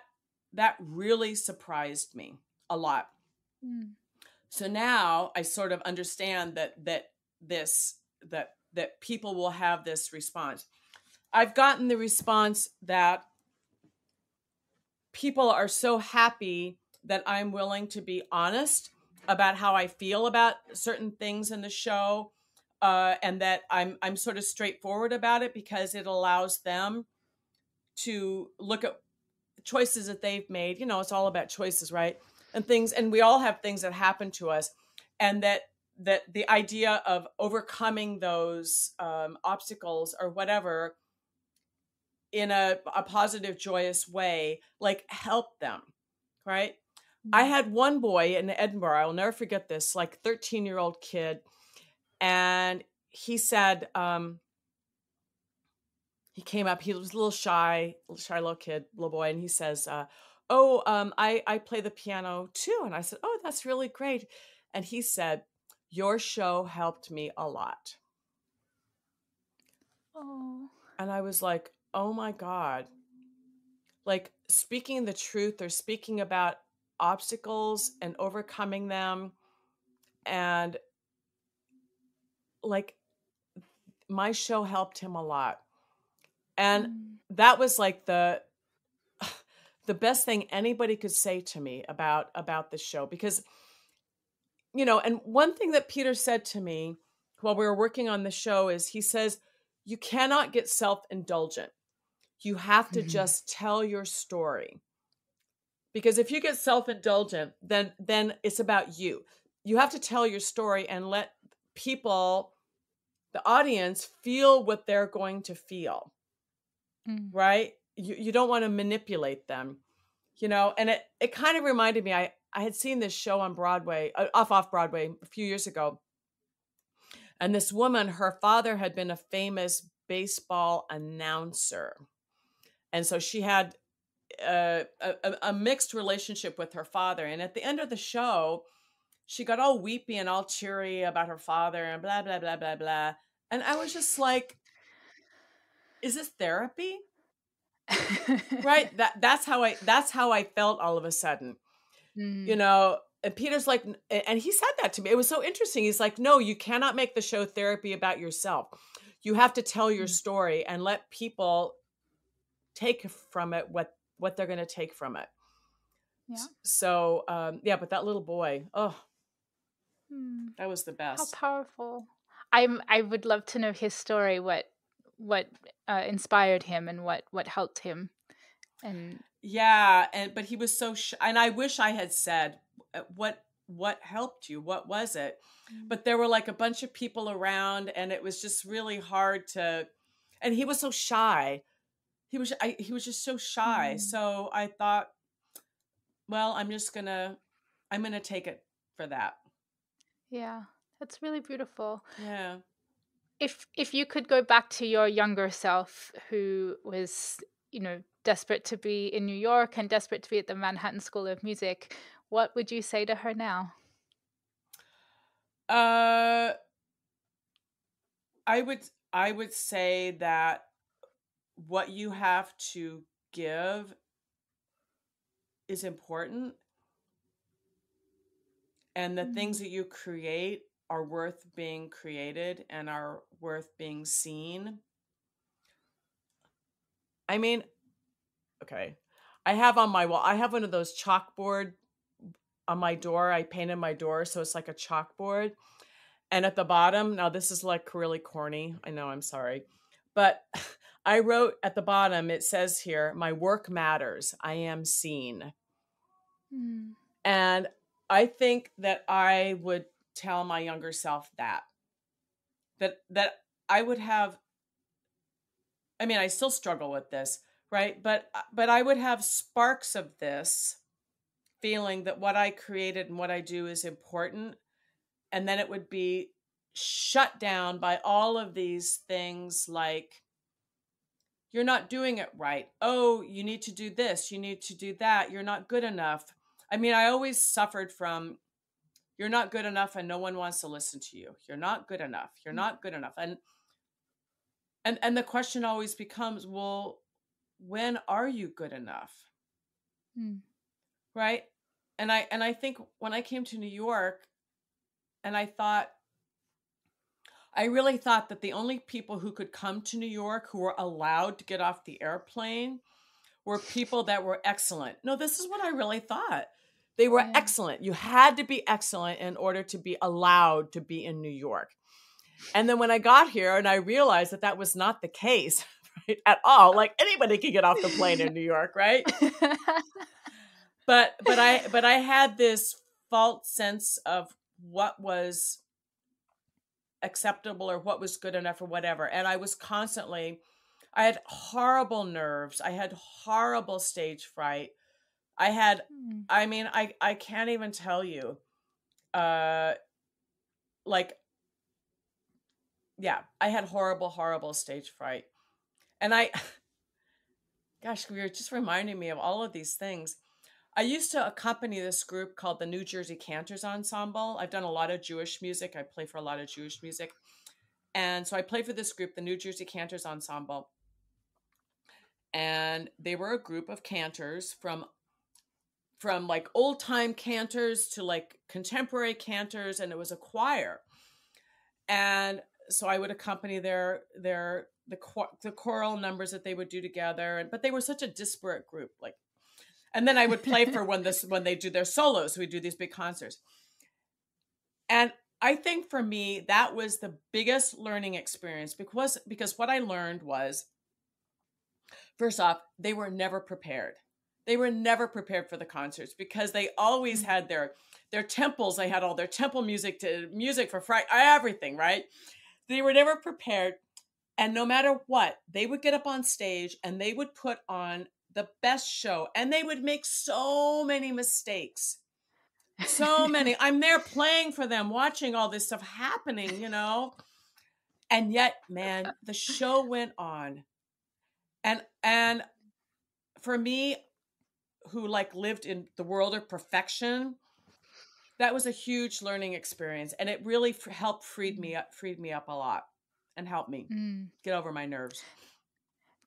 really surprised me a lot. Mm. So now I sort of understand that people will have this response. I've gotten the response that people are so happy that I'm willing to be honest about how I feel about certain things in the show, and that I'm sort of straightforward about it, because it allows them to look at choices that they've made. You know, it's all about choices, right? And things, and we all have things that happen to us, and that the idea of overcoming those obstacles or whatever in a positive, joyous way, like, help them, right? I had one boy in Edinburgh, I'll never forget this, like 13-year-old kid, and he said, he came up, he was a little shy little kid, little boy, and he says, I play the piano too. And I said, oh, that's really great. And he said, your show helped me a lot. Oh. And I was like, oh my God. Like, speaking the truth, or speaking about obstacles and overcoming them, and like, my show helped him a lot. And that was like the best thing anybody could say to me about the show. Because, you know, and one thing that Peter said to me while we were working on the show is, he says, you cannot get self-indulgent. You have to just tell your story. Because if you get self-indulgent, then it's about you. You have to tell your story and let people, the audience, feel what they're going to feel. Right? You don't want to manipulate them, you know. And it kind of reminded me, I had seen this show on Broadway, off Broadway, a few years ago. And this woman, her father had been a famous baseball announcer. And so she had a mixed relationship with her father. And at the end of the show, she got all weepy and all teary about her father and blah, blah, blah, blah, blah. And I was just like, is this therapy? Right? That's how I felt all of a sudden, you know. And Peter's like, and he said that to me. It was so interesting. He's like, no, you cannot make the show therapy about yourself. You have to tell your story and let people take from it what they're going to take from it. Yeah. So, but that little boy, oh, that was the best. How powerful. I would love to know his story, what inspired him and what helped him. And yeah, but he was so and I wish I had said, what helped you, what was it? But there were like a bunch of people around, and it was just really hard to, and he was so shy. He was just so shy. So I thought, well, I'm gonna take it for that. Yeah, that's really beautiful. Yeah. If you could go back to your younger self, who was, you know, desperate to be in New York and desperate to be at the Manhattan School of Music, what would you say to her now? I would say that what you have to give is important, and the things that you create are worth being created and are worth being seen. I mean, okay, I have on my wall, I have one of those chalkboard on my door. I painted my door, so it's like a chalkboard. And at the bottom, now this is like really corny, I know, I'm sorry, but I wrote at the bottom, it says here, my work matters, I am seen. And I think that I would tell my younger self that I would have, I mean, I still struggle with this, right? But I would have sparks of this feeling that what I created and what I do is important. And then it would be shut down by all of these things like you're not doing it right. Oh, you need to do this. You need to do that. You're not good enough. I mean, I always suffered from, you're not good enough and no one wants to listen to you. You're not good enough. You're not good enough. And the question always becomes, well, when are you good enough? Mm. Right? And I think when I came to New York, and I really thought that the only people who could come to New York who were allowed to get off the airplane were people that were excellent. No, this is what I really thought. They were Yeah. excellent. You had to be excellent in order to be allowed to be in New York. And then when I got here and I realized that that was not the case, right, at all, like anybody could get off the plane in New York, right? But I had this false sense of what was acceptable or what was good enough or whatever. And I had horrible nerves. I had horrible stage fright. Mm. I can't even tell you, like, yeah, I had horrible stage fright. And gosh, you're just reminding me of all of these things. I used to accompany this group called the New Jersey Cantors Ensemble. I've done a lot of Jewish music. I play for a lot of Jewish music. And so I played for this group, the New Jersey Cantors Ensemble. And they were a group of cantors from like old time cantors to like contemporary cantors, and it was a choir. And so I would accompany the choral numbers that they would do together, but they were such a disparate group. Like, and then I would play for when they do their solos. We do these big concerts, and I think for me that was the biggest learning experience because what I learned was, first off, they were never prepared. They were never prepared for the concerts because they always had their temples. They had all their temple music for Friday, everything, right? They were never prepared. And no matter what, they would get up on stage and they would put on the best show, and they would make so many mistakes. So many. I'm there playing for them, watching all this stuff happening, And yet, man, the show went on. And for me, who like lived in the world of perfection, that was a huge learning experience, and it really helped freed me up a lot and helped me get over my nerves.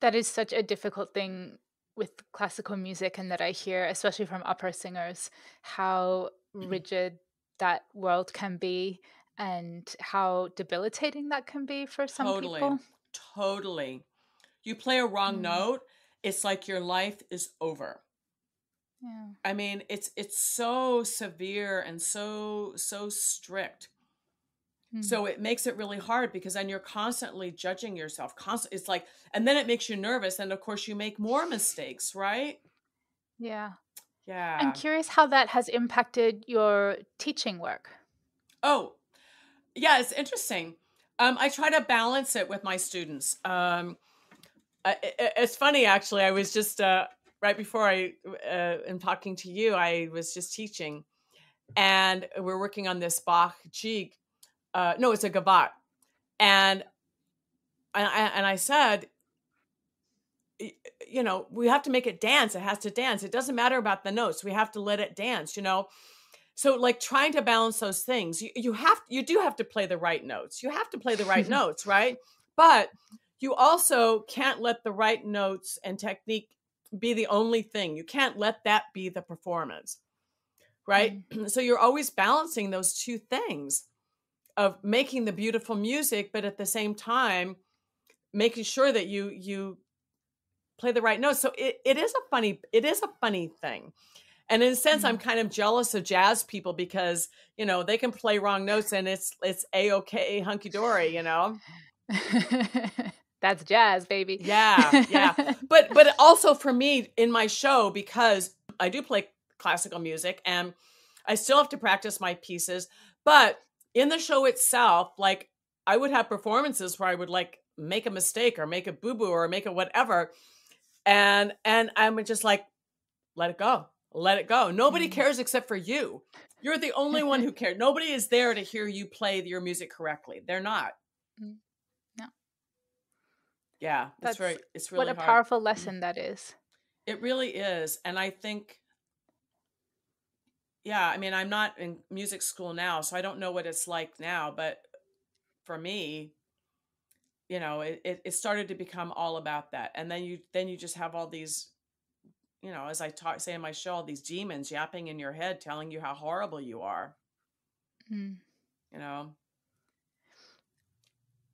That is such a difficult thing with classical music, and that I hear, especially from opera singers, how rigid that world can be and how debilitating that can be for some people. Totally. You play a wrong note, it's like your life is over. Yeah. I mean, it's so severe and so strict. So it makes it really hard because then you're constantly judging yourself. It's like, and then it makes you nervous. And of course you make more mistakes, right? Yeah. Yeah. I'm curious how that has impacted your teaching work. Oh, yeah, it's interesting. I try to balance it with my students. It's funny, actually. I was just, right before I am talking to you, I was just teaching. And we're working on this Bach jig. No, it's a gavotte. And I said, we have to make it dance. It has to dance. It doesn't matter about the notes. We have to let it dance, So like trying to balance those things, you do have to play the right notes. You have to play the right notes, right? But you also can't let the right notes and technique be the only thing. You can't let that be the performance, right? So you're always balancing those two things of making the beautiful music, but at the same time, making sure that you play the right notes. So it is a funny thing. And in a sense, I'm kind of jealous of jazz people because, they can play wrong notes and it's A-okay, hunky-dory, That's jazz, baby. Yeah. But also for me in my show, because I do play classical music and I still have to practice my pieces, but in the show itself, like I would have performances where I would like make a mistake or make a boo-boo or make a whatever. And I'm just like, let it go. Let it go. Nobody cares except for you. You're the only one who cares. Nobody is there to hear you play your music correctly. They're not. No. Yeah, it's That's what really a hard. powerful lesson that is. It really is. And I think, yeah, I mean, I'm not in music school now, so I don't know what it's like now, but for me, it started to become all about that. And then you just have all these, as I say in my show, all these demons yapping in your head telling you how horrible you are. Mm. You know,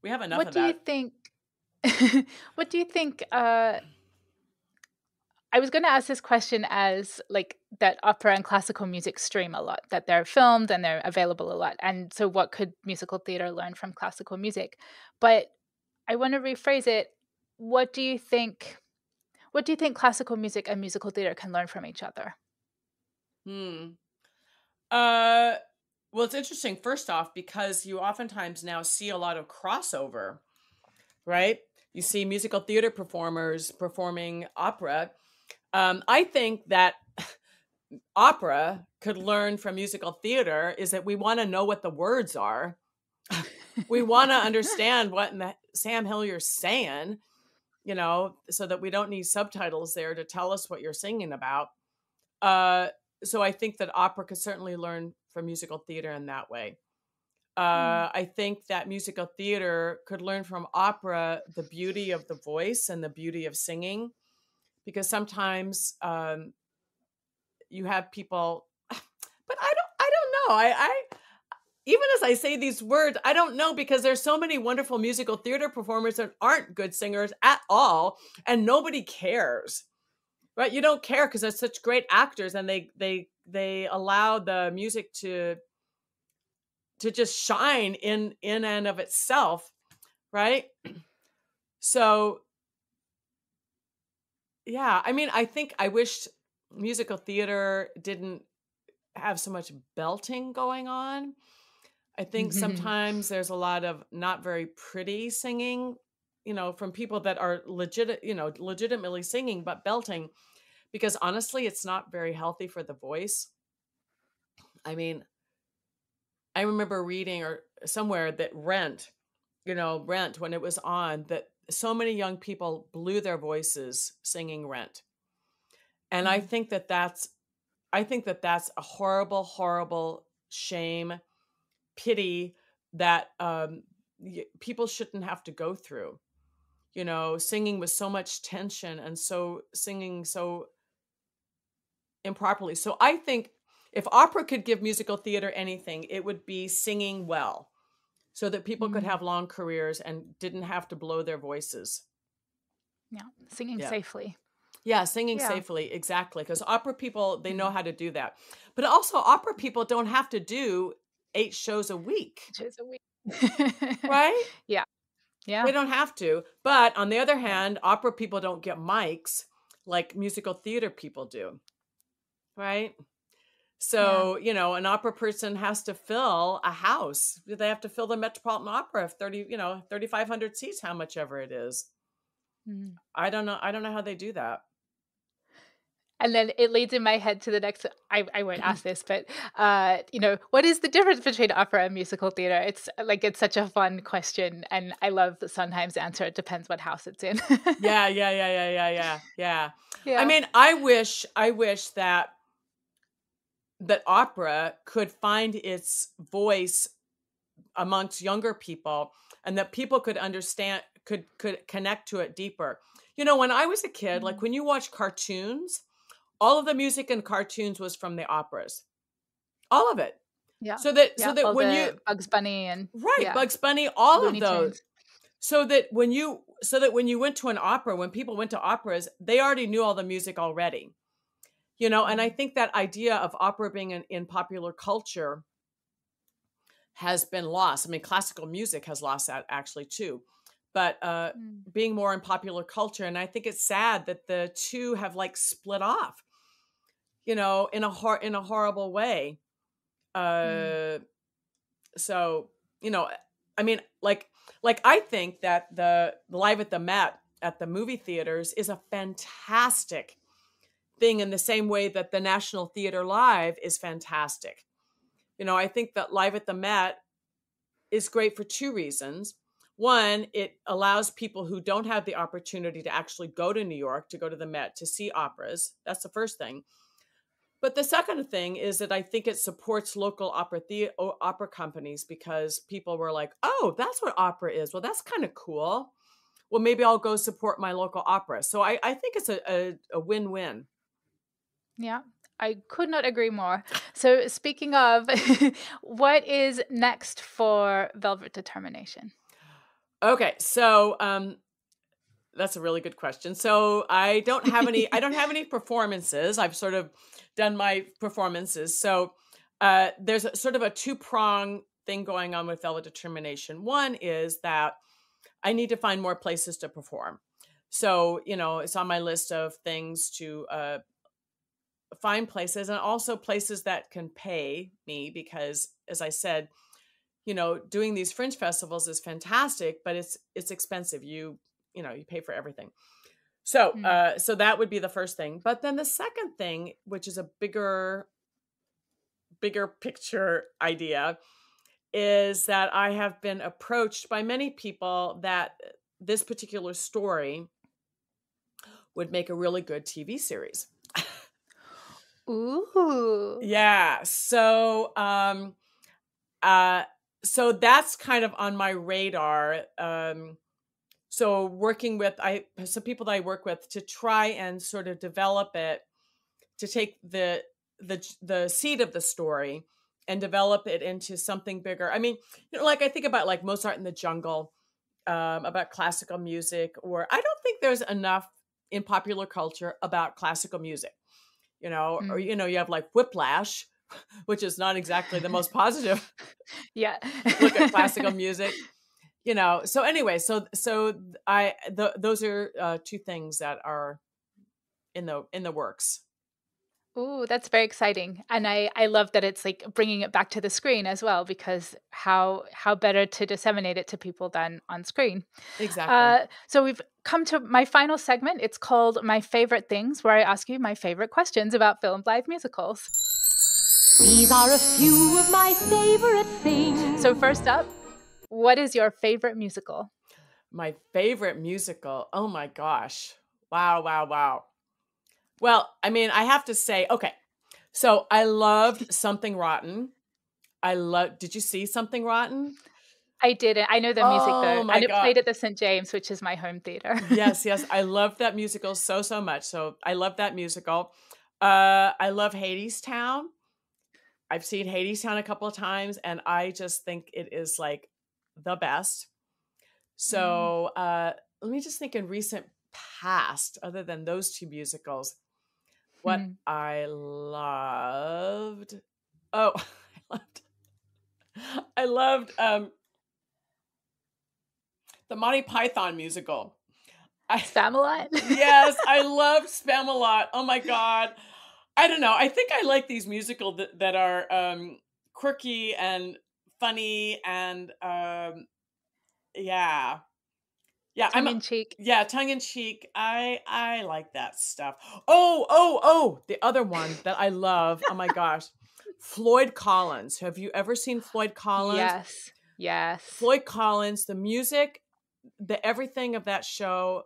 we have enough What of do you that. think? What do you think? I was going to ask this question as like that opera and classical music stream a lot, that they're filmed and they're available a lot. And so, what could musical theater learn from classical music? But I want to rephrase it. What do you think? What do you think classical music and musical theater can learn from each other? Hmm. Uh, well, it's interesting, first off, because you oftentimes now see a lot of crossover, right? You see musical theater performers performing opera. I think that opera could learn from musical theater is that we want to know what the words are. We want to understand what Sam Hillier's saying, so that we don't need subtitles there to tell us what you're singing about. So I think that opera could certainly learn from musical theater in that way. I think that musical theater could learn from opera the beauty of the voice and the beauty of singing, because sometimes you have people, but I don't know. I even as I say these words, I don't know, because there's so many wonderful musical theater performers that aren't good singers at all, and nobody cares. Right? You don't care because they're such great actors, and they allow the music to just shine in and of itself, right? So yeah, I mean, I think I wish musical theater didn't have so much belting going on. I think sometimes there's a lot of not very pretty singing, from people that are legitimately singing but belting, because honestly, it's not very healthy for the voice. I mean, I remember reading or somewhere that Rent, when it was on, that so many young people blew their voices singing Rent. And I think that that's a horrible, horrible shame, pity that people shouldn't have to go through. Singing with so much tension and singing so improperly. So I think if opera could give musical theater anything, it would be singing well, so that people could have long careers and didn't have to blow their voices. Yeah, singing Yeah. safely. Yeah, singing safely, exactly. Because opera people, they know how to do that. But also, opera people don't have to do 8 shows a week, Shows a week. right? Yeah. Yeah. They don't have to. But on the other hand, opera people don't get mics like musical theater people do, right? So, an opera person has to fill a house. They have to fill the Metropolitan Opera of 3,500 seats, how much ever it is. I don't know. I don't know how they do that. And then it leads in my head to the next, I won't ask this, but, what is the difference between opera and musical theater? It's such a fun question. And I love the Sondheim's answer. It depends what house it's in. Yeah. I Yeah. mean, I wish that opera could find its voice amongst younger people, and that people could understand, could connect to it deeper. When I was a kid, like when you watch cartoons, all of the music in cartoons was from the operas, all of it. Yeah. So that All when the you Bugs Bunny and Bugs Bunny, all of Looney those. Tunes. So that when you went to an opera, when people went to operas, they already knew all the music already. And I think that idea of opera being in popular culture has been lost. I mean, classical music has lost that actually too, but being more in popular culture. And I think it's sad that the two have split off, in a horrible way. So, I mean, I think that the Live at the Met at the movie theaters is a fantastic thing, in the same way that the National Theater Live is fantastic. I think that Live at the Met is great for two reasons. one, it allows people who don't have the opportunity to actually go to New York, to go to the Met, to see operas. That's the first thing. But the second thing is that I think it supports local opera companies, because people were like, oh, that's what opera is. Well, that's kind of cool. Well, maybe I'll go support my local opera. So I think it's a win-win. Yeah, I could not agree more. So speaking of, what is next for Velvet Determination? Okay, so that's a really good question. So I don't have any performances. I've sort of done my performances. So there's sort of a two-prong thing going on with Velvet Determination. One is that I need to find more places to perform. So, it's on my list of things to find places, and also places that can pay me, because, as I said, doing these fringe festivals is fantastic, but it's expensive. You pay for everything. So, so that would be the first thing. But then the second thing, which is a bigger picture idea, is that I have been approached by many people that this particular story would make a really good TV series. Ooh. Yeah. So, so that's kind of on my radar. So working with some people that I work with to try and sort of develop it, to take the seed of the story and develop it into something bigger. I mean, like I think about like Mozart in the Jungle, about classical music, or I don't think there's enough in popular culture about classical music, or, you have like Whiplash, which is not exactly the most positive Yeah. look at classical music, So anyway, so those are two things that are in the works. Ooh, that's very exciting. And I love that it's like bringing it back to the screen as well, because how better to disseminate it to people than on screen. Exactly. So we've come to my final segment. It's called My Favorite Things, where I ask you my favorite questions about film live musicals. These are a few of my favorite things. So first up, what is your favorite musical? My favorite musical. Oh my gosh. Wow, wow, wow. Well, I mean, I have to say, okay. So I loved Something Rotten. Did you see Something Rotten? I didn't. I know the music though. Oh my And it God. played at the St. James, which is my home theater. Yes. I love that musical so much. So I love that musical. I love Hadestown. I've seen Hadestown a couple of times, and I just think it is like the best. So let me just think in recent past, other than those two musicals, what I loved. Oh, I loved the Monty Python musical. Spamalot? Yes, I loved Spamalot. Oh my God. I don't know. I think I like these musicals that are quirky and funny and yeah. Tongue in cheek. Yeah, tongue in cheek. I like that stuff. Oh, the other one that I love. Oh my gosh. Floyd Collins. Have you ever seen Floyd Collins? Yes. Floyd Collins, the music, the everything of that show.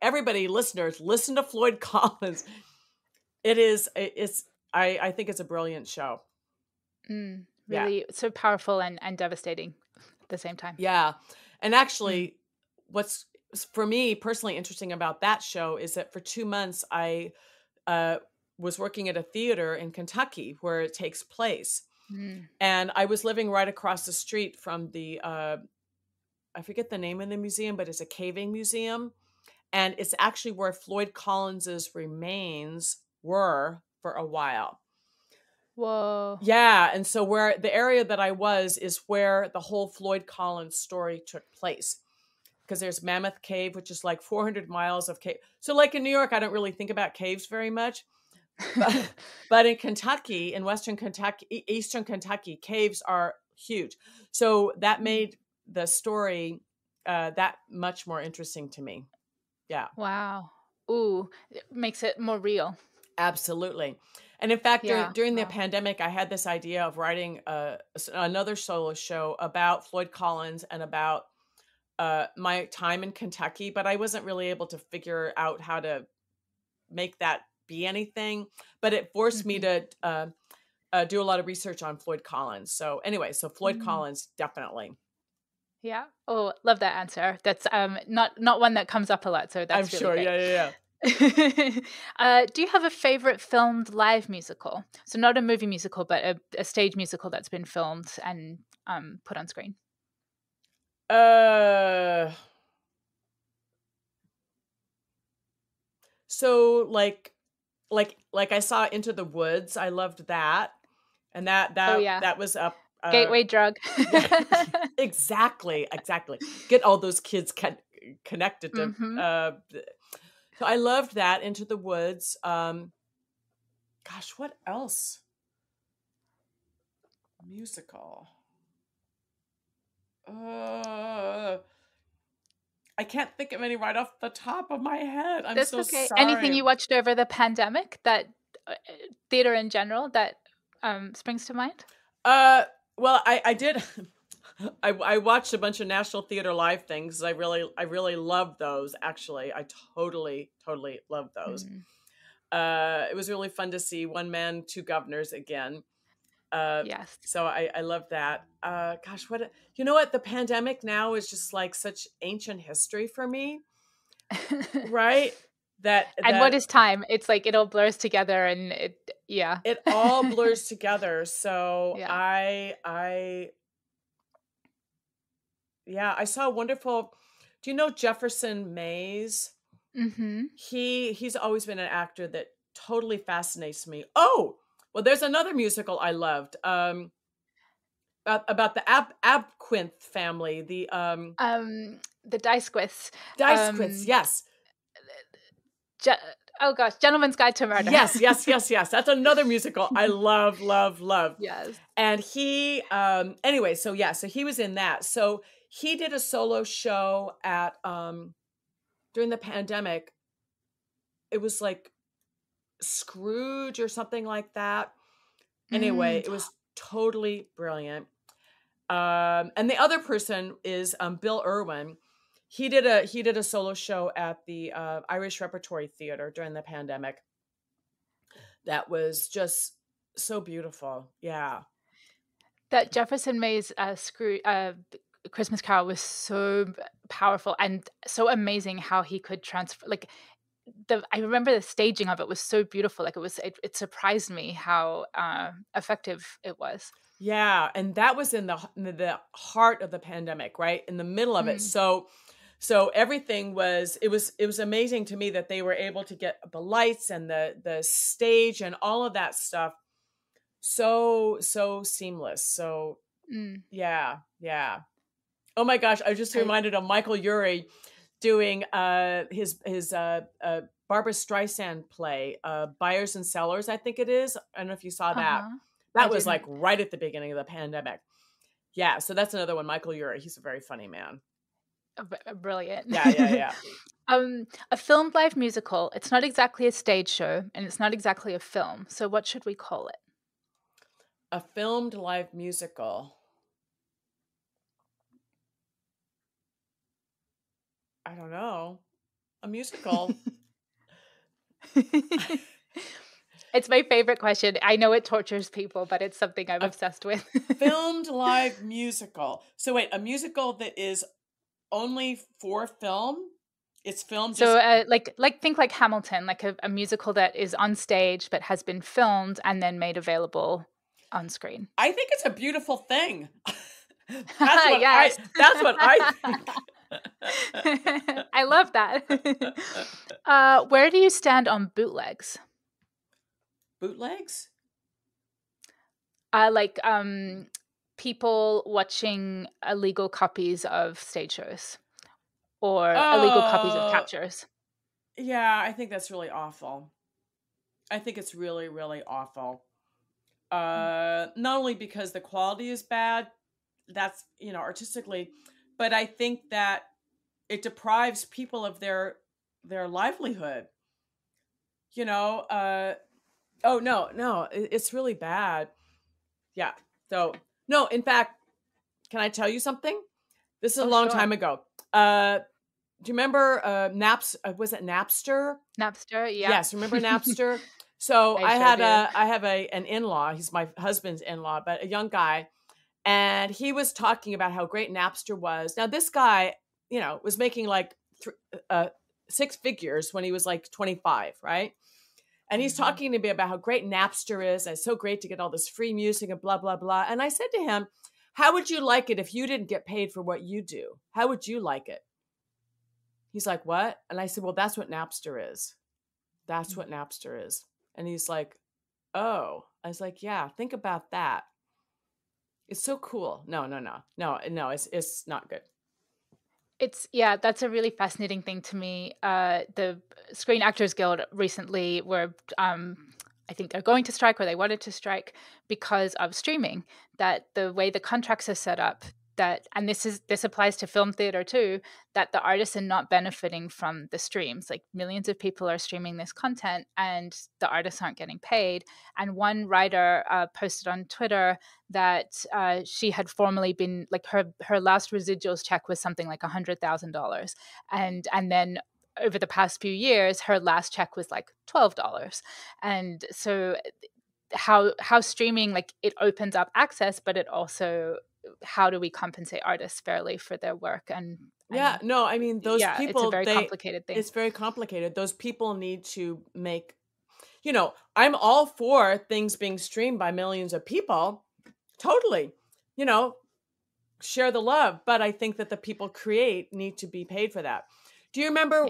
Everybody, listeners, listen to Floyd Collins. I think it's a brilliant show. Really so powerful and devastating at the same time. Yeah. And actually, what's for me personally interesting about that show is that for 2 months I was working at a theater in Kentucky where it takes place. And I was living right across the street from the I forget the name of the museum, but it's a caving museum. And it's actually where Floyd Collins's remains were for a while. Whoa. Yeah. And so where the area that I was is where the whole Floyd Collins story took place. Because there's Mammoth Cave, which is like 400 miles of cave. So like in New York, I don't really think about caves very much. But in Kentucky, in Western Kentucky, Eastern Kentucky, caves are huge. So that made the story that much more interesting to me. Yeah. Wow. Ooh, it makes it more real. Absolutely. And in fact, during the pandemic, I had this idea of writing another solo show about Floyd Collins and about my time in Kentucky, but I wasn't really able to figure out how to make that be anything. But it forced me to do a lot of research on Floyd Collins. So anyway, so Floyd Collins, definitely. Yeah. Oh, love that answer. That's not one that comes up a lot, so that's I'm really sure. great. Yeah. Do you have a favorite filmed live musical? So not a movie musical, but a stage musical that's been filmed and put on screen. So like I saw Into the Woods. I loved that, and that was up. Gateway drug. Yeah, exactly. Get all those kids connected to. So I loved that, Into the Woods. Gosh, what else? Musical. I can't think of any right off the top of my head. That's so okay. sorry. Anything you watched over the pandemic that theater in general that springs to mind? Well, I did. I watched a bunch of National Theater Live things. I really loved those. Actually, I totally loved those. It was really fun to see One Man, Two Governors again. Yes. So I love that. Gosh, you know what? The pandemic now is just like such ancient history for me, right? And what is time? It's like it all blurs together, and it all blurs together. So yeah. I saw a wonderful. Do you know Jefferson Mays? He's always been an actor that totally fascinates me. Oh, well, there's another musical I loved. About the Abquinth family. The Dysquiths. Dysquiths, yes. Oh gosh, Gentleman's Guide to Murder. Yes. That's another musical I love. Yes. And he, anyway, so he was in that. So he did a solo show at, during the pandemic. It was like Scrooge or something like that. Anyway, it was totally brilliant. And the other person is Bill Irwin. He did a solo show at the Irish Repertory Theater during the pandemic. That was just so beautiful. Yeah. That Jefferson Mays Christmas Carol was so powerful and so amazing how he could transfer. Like I remember the staging of it was so beautiful. Like it surprised me how effective it was. Yeah, and that was in the heart of the pandemic, right? In the middle of it. So everything was amazing to me that they were able to get the lights and the stage and all of that stuff so seamless. So yeah. Oh my gosh, I just reminded of Michael Urie doing his Barbra Streisand play, Buyers and Sellers, I think it is. I don't know if you saw that. That was like right at the beginning of the pandemic. Yeah, so that's another one, Michael Urie. He's a very funny man. Brilliant. Yeah. A filmed live musical. It's not exactly a stage show, and it's not exactly a film. So what should we call it? A filmed live musical. I don't know. A musical. It's my favorite question. I know it tortures people, but it's something I'm obsessed with. Filmed live musical. So wait, a musical that is only for film? It's filmed. So think like Hamilton, like a musical that is on stage but has been filmed and then made available on screen. I think it's a beautiful thing. That's what I think. I love that. Where do you stand on bootlegs? Bootlegs? People watching illegal copies of stage shows or illegal copies of captures. Yeah, I think that's really awful. I think it's really, really awful. Not only because the quality is bad, that's, artistically, but I think that it deprives people of their livelihood. Oh, no, it's really bad. Yeah. So, no, in fact, can I tell you something? This is a long time ago. Do you remember was it Napster? Napster, yeah. Yes, remember Napster? So I sure do. I have an in-law. He's my husband's in-law, but a young guy, and he was talking about how great Napster was. Now this guy, was making like 6 figures when he was like 25, right? And he's talking to me about how great Napster is. And it's so great to get all this free music and blah, blah, blah. And I said to him, how would you like it if you didn't get paid for what you do? How would you like it? He's like, what? And I said, well, that's what Napster is. That's what Napster is. And he's like, oh. I was like, yeah, think about that. It's so cool. No, it's not good. That's a really fascinating thing to me. The Screen Actors Guild recently were, I think they're going to strike, or they wanted to strike because of streaming. That the way the contracts are set up, and this applies to film theater too, that the artists are not benefiting from the streams. Like millions of people are streaming this content, and the artists aren't getting paid. And one writer posted on Twitter that she had formerly been like her last residuals check was something like $100,000, and then over the past few years, her last check was like $12. And so how streaming, like, it opens up access, but it also, how do we compensate artists fairly for their work? And yeah, no, I mean, those people, it's a very complicated thing. It's very complicated. Those people need to make, I'm all for things being streamed by millions of people. Totally. Share the love. But I think that the people create need to be paid for that. Do you remember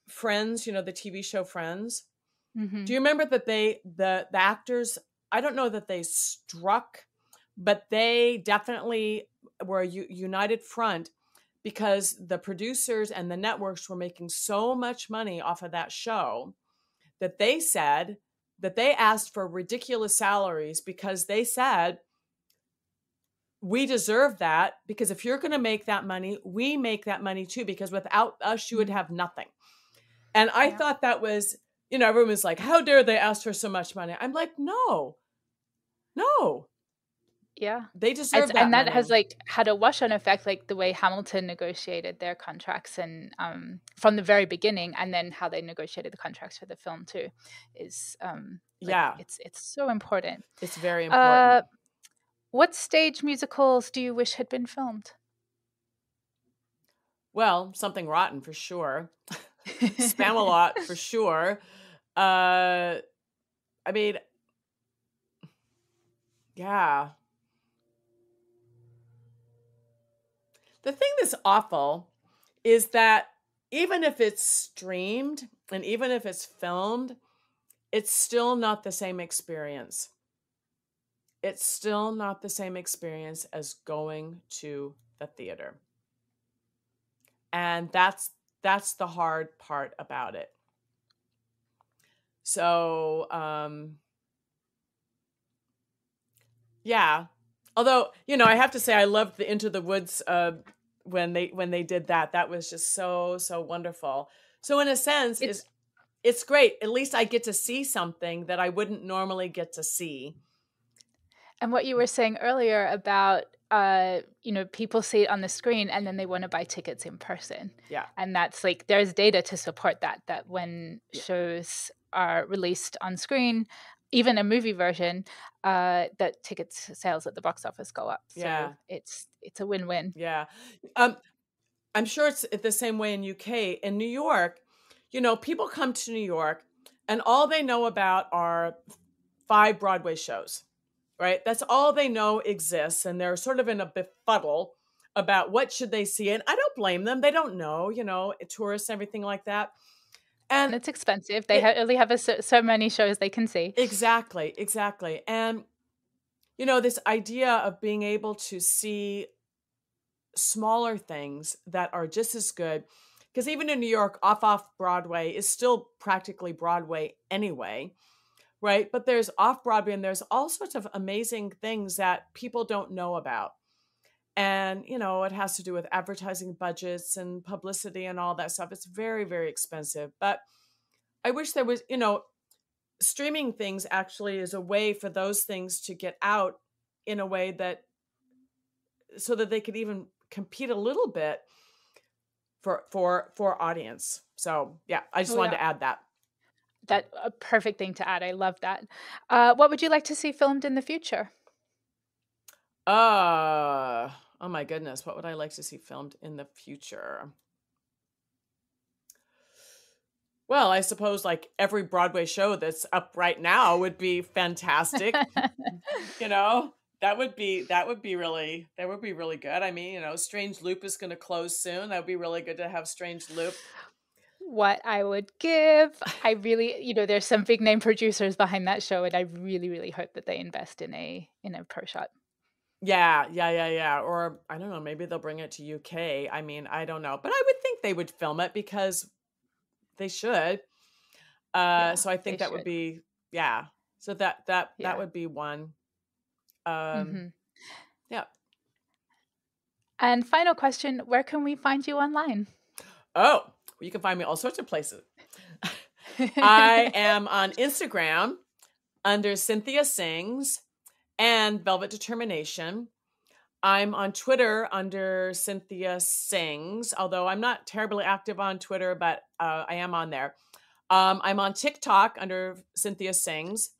Friends, the TV show Friends? Mm-hmm. Do you remember that the actors, I don't know that they struck, but they definitely were a united front because the producers and the networks were making so much money off of that show that they said that they asked for ridiculous salaries because they said, we deserve that, because if you're going to make that money, we make that money too, because without us, you would have nothing. And I thought that was, everyone was like, how dare they ask for so much money? I'm like, no. Yeah. They deserve that. And that money. has like had a wash-on effect, like the way Hamilton negotiated their contracts and from the very beginning, and then how they negotiated the contracts for the film too is it's so important. It's very important. What stage musicals do you wish had been filmed? Well, Something Rotten for sure. Spamalot for sure. I mean, yeah. The thing that's awful is that even if it's streamed and even if it's filmed, it's still not the same experience. It's still not the same experience as going to the theater. And that's the hard part about it. So, yeah. Although, I have to say I loved the Into the Woods when they did that. That was just so wonderful. So in a sense, it's great. At least I get to see something that I wouldn't normally get to see. And what you were saying earlier about, people see it on the screen and then they want to buy tickets in person. Yeah. And that's like, there's data to support that when shows are released on screen, even a movie version, that ticket sales at the box office go up. So it's a win-win. Yeah. I'm sure it's the same way in UK. In New York, people come to New York and all they know about are 5 Broadway shows. Right? That's all they know exists. And they're sort of in a befuddle about what should they see. And I don't blame them. They don't know, tourists and everything like that. And it's expensive. They only have so many shows they can see. Exactly. And, this idea of being able to see smaller things that are just as good, because even in New York, off Broadway is still practically Broadway anyway. Right. But there's off Broadway and there's all sorts of amazing things that people don't know about. And, it has to do with advertising budgets and publicity and all that stuff. It's very, very expensive. But I wish there was, streaming things actually is a way for those things to get out in a way that so that they could even compete a little bit for audience. So yeah, I just wanted to add that. That's a perfect thing to add. I love that. What would you like to see filmed in the future? Oh my goodness, what would I like to see filmed in the future? Well, I suppose like every Broadway show that's up right now would be fantastic. You know, that would be really good. I mean, you know, Strange Loop is going to close soon. That would be really good to have Strange Loop. What I would give, I really, you know, there's some big name producers behind that show, and I really, really hope that they invest in a pro shot. Yeah. Or I don't know, maybe they'll bring it to UK. I mean, I don't know, but I would think they would film it because they should. So I think that would be, So that would be one. Yeah. And final question, where can we find you online? Oh, you can find me all sorts of places. I am on Instagram under Cynthia Sings and Velvet Determination. I'm on Twitter under Cynthia Sings, although I'm not terribly active on Twitter, but I am on there. I'm on TikTok under Cynthia Sings.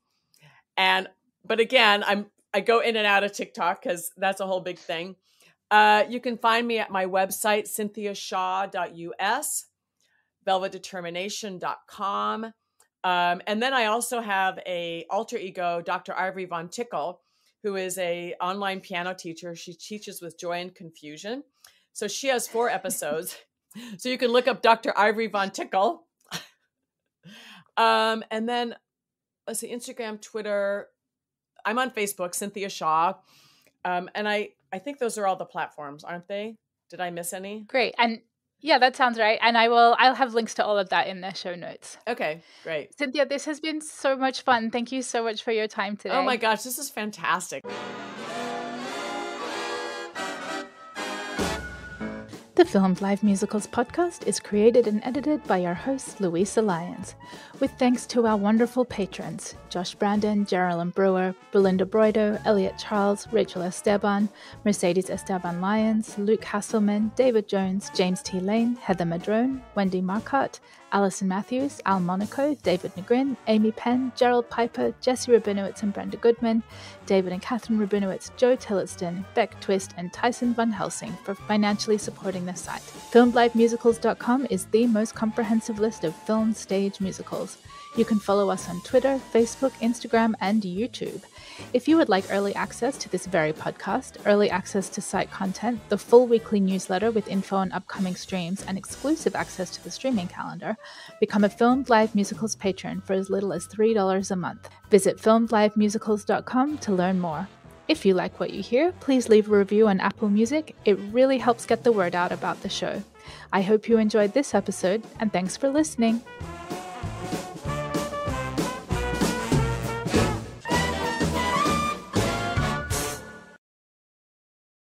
But again, I go in and out of TikTok because that's a whole big thing. You can find me at my website, cynthiashaw.us, velvetdetermination.com. And then I also have a alter ego, Dr. Ivory Von Tickle, who is a online piano teacher. She teaches with joy and confusion. So she has 4 episodes. So you can look up Dr. Ivory Von Tickle. And then let's see, Instagram, Twitter. I'm on Facebook, Cynthia Shaw. And I think those are all the platforms, aren't they? Did I miss any? Great. And yeah, that sounds right. And I'll have links to all of that in the show notes. Okay, great. Cynthia, this has been so much fun. Thank you so much for your time today. Oh my gosh, this is fantastic. The Filmed Live Musicals podcast is created and edited by our host, Luisa Lyons, with thanks to our wonderful patrons, Josh Brandon, Geraldine Brewer, Belinda Broido, Elliot Charles, Rachel Esteban, Mercedes Esteban Lyons, Luke Hasselman, David Jones, James T. Lane, Heather Madrone, Wendy Marcotte, Alison Matthews, Al Monaco, David Negrin, Amy Penn, Gerald Piper, Jesse Rabinowitz and Brenda Goodman, David and Catherine Rabinowitz, Joe Tillotson, Beck Twist, and Tyson Van Helsing for financially supporting this site. FilmedLiveMusicals.com is the most comprehensive list of film stage musicals. You can follow us on Twitter, Facebook, Instagram, and YouTube. If you would like early access to this very podcast, early access to site content, the full weekly newsletter with info on upcoming streams, and exclusive access to the streaming calendar, become a Filmed Live Musicals patron for as little as $3 a month. Visit FilmedLiveMusicals.com to learn more. If you like what you hear, please leave a review on Apple Music. It really helps get the word out about the show. I hope you enjoyed this episode, and thanks for listening.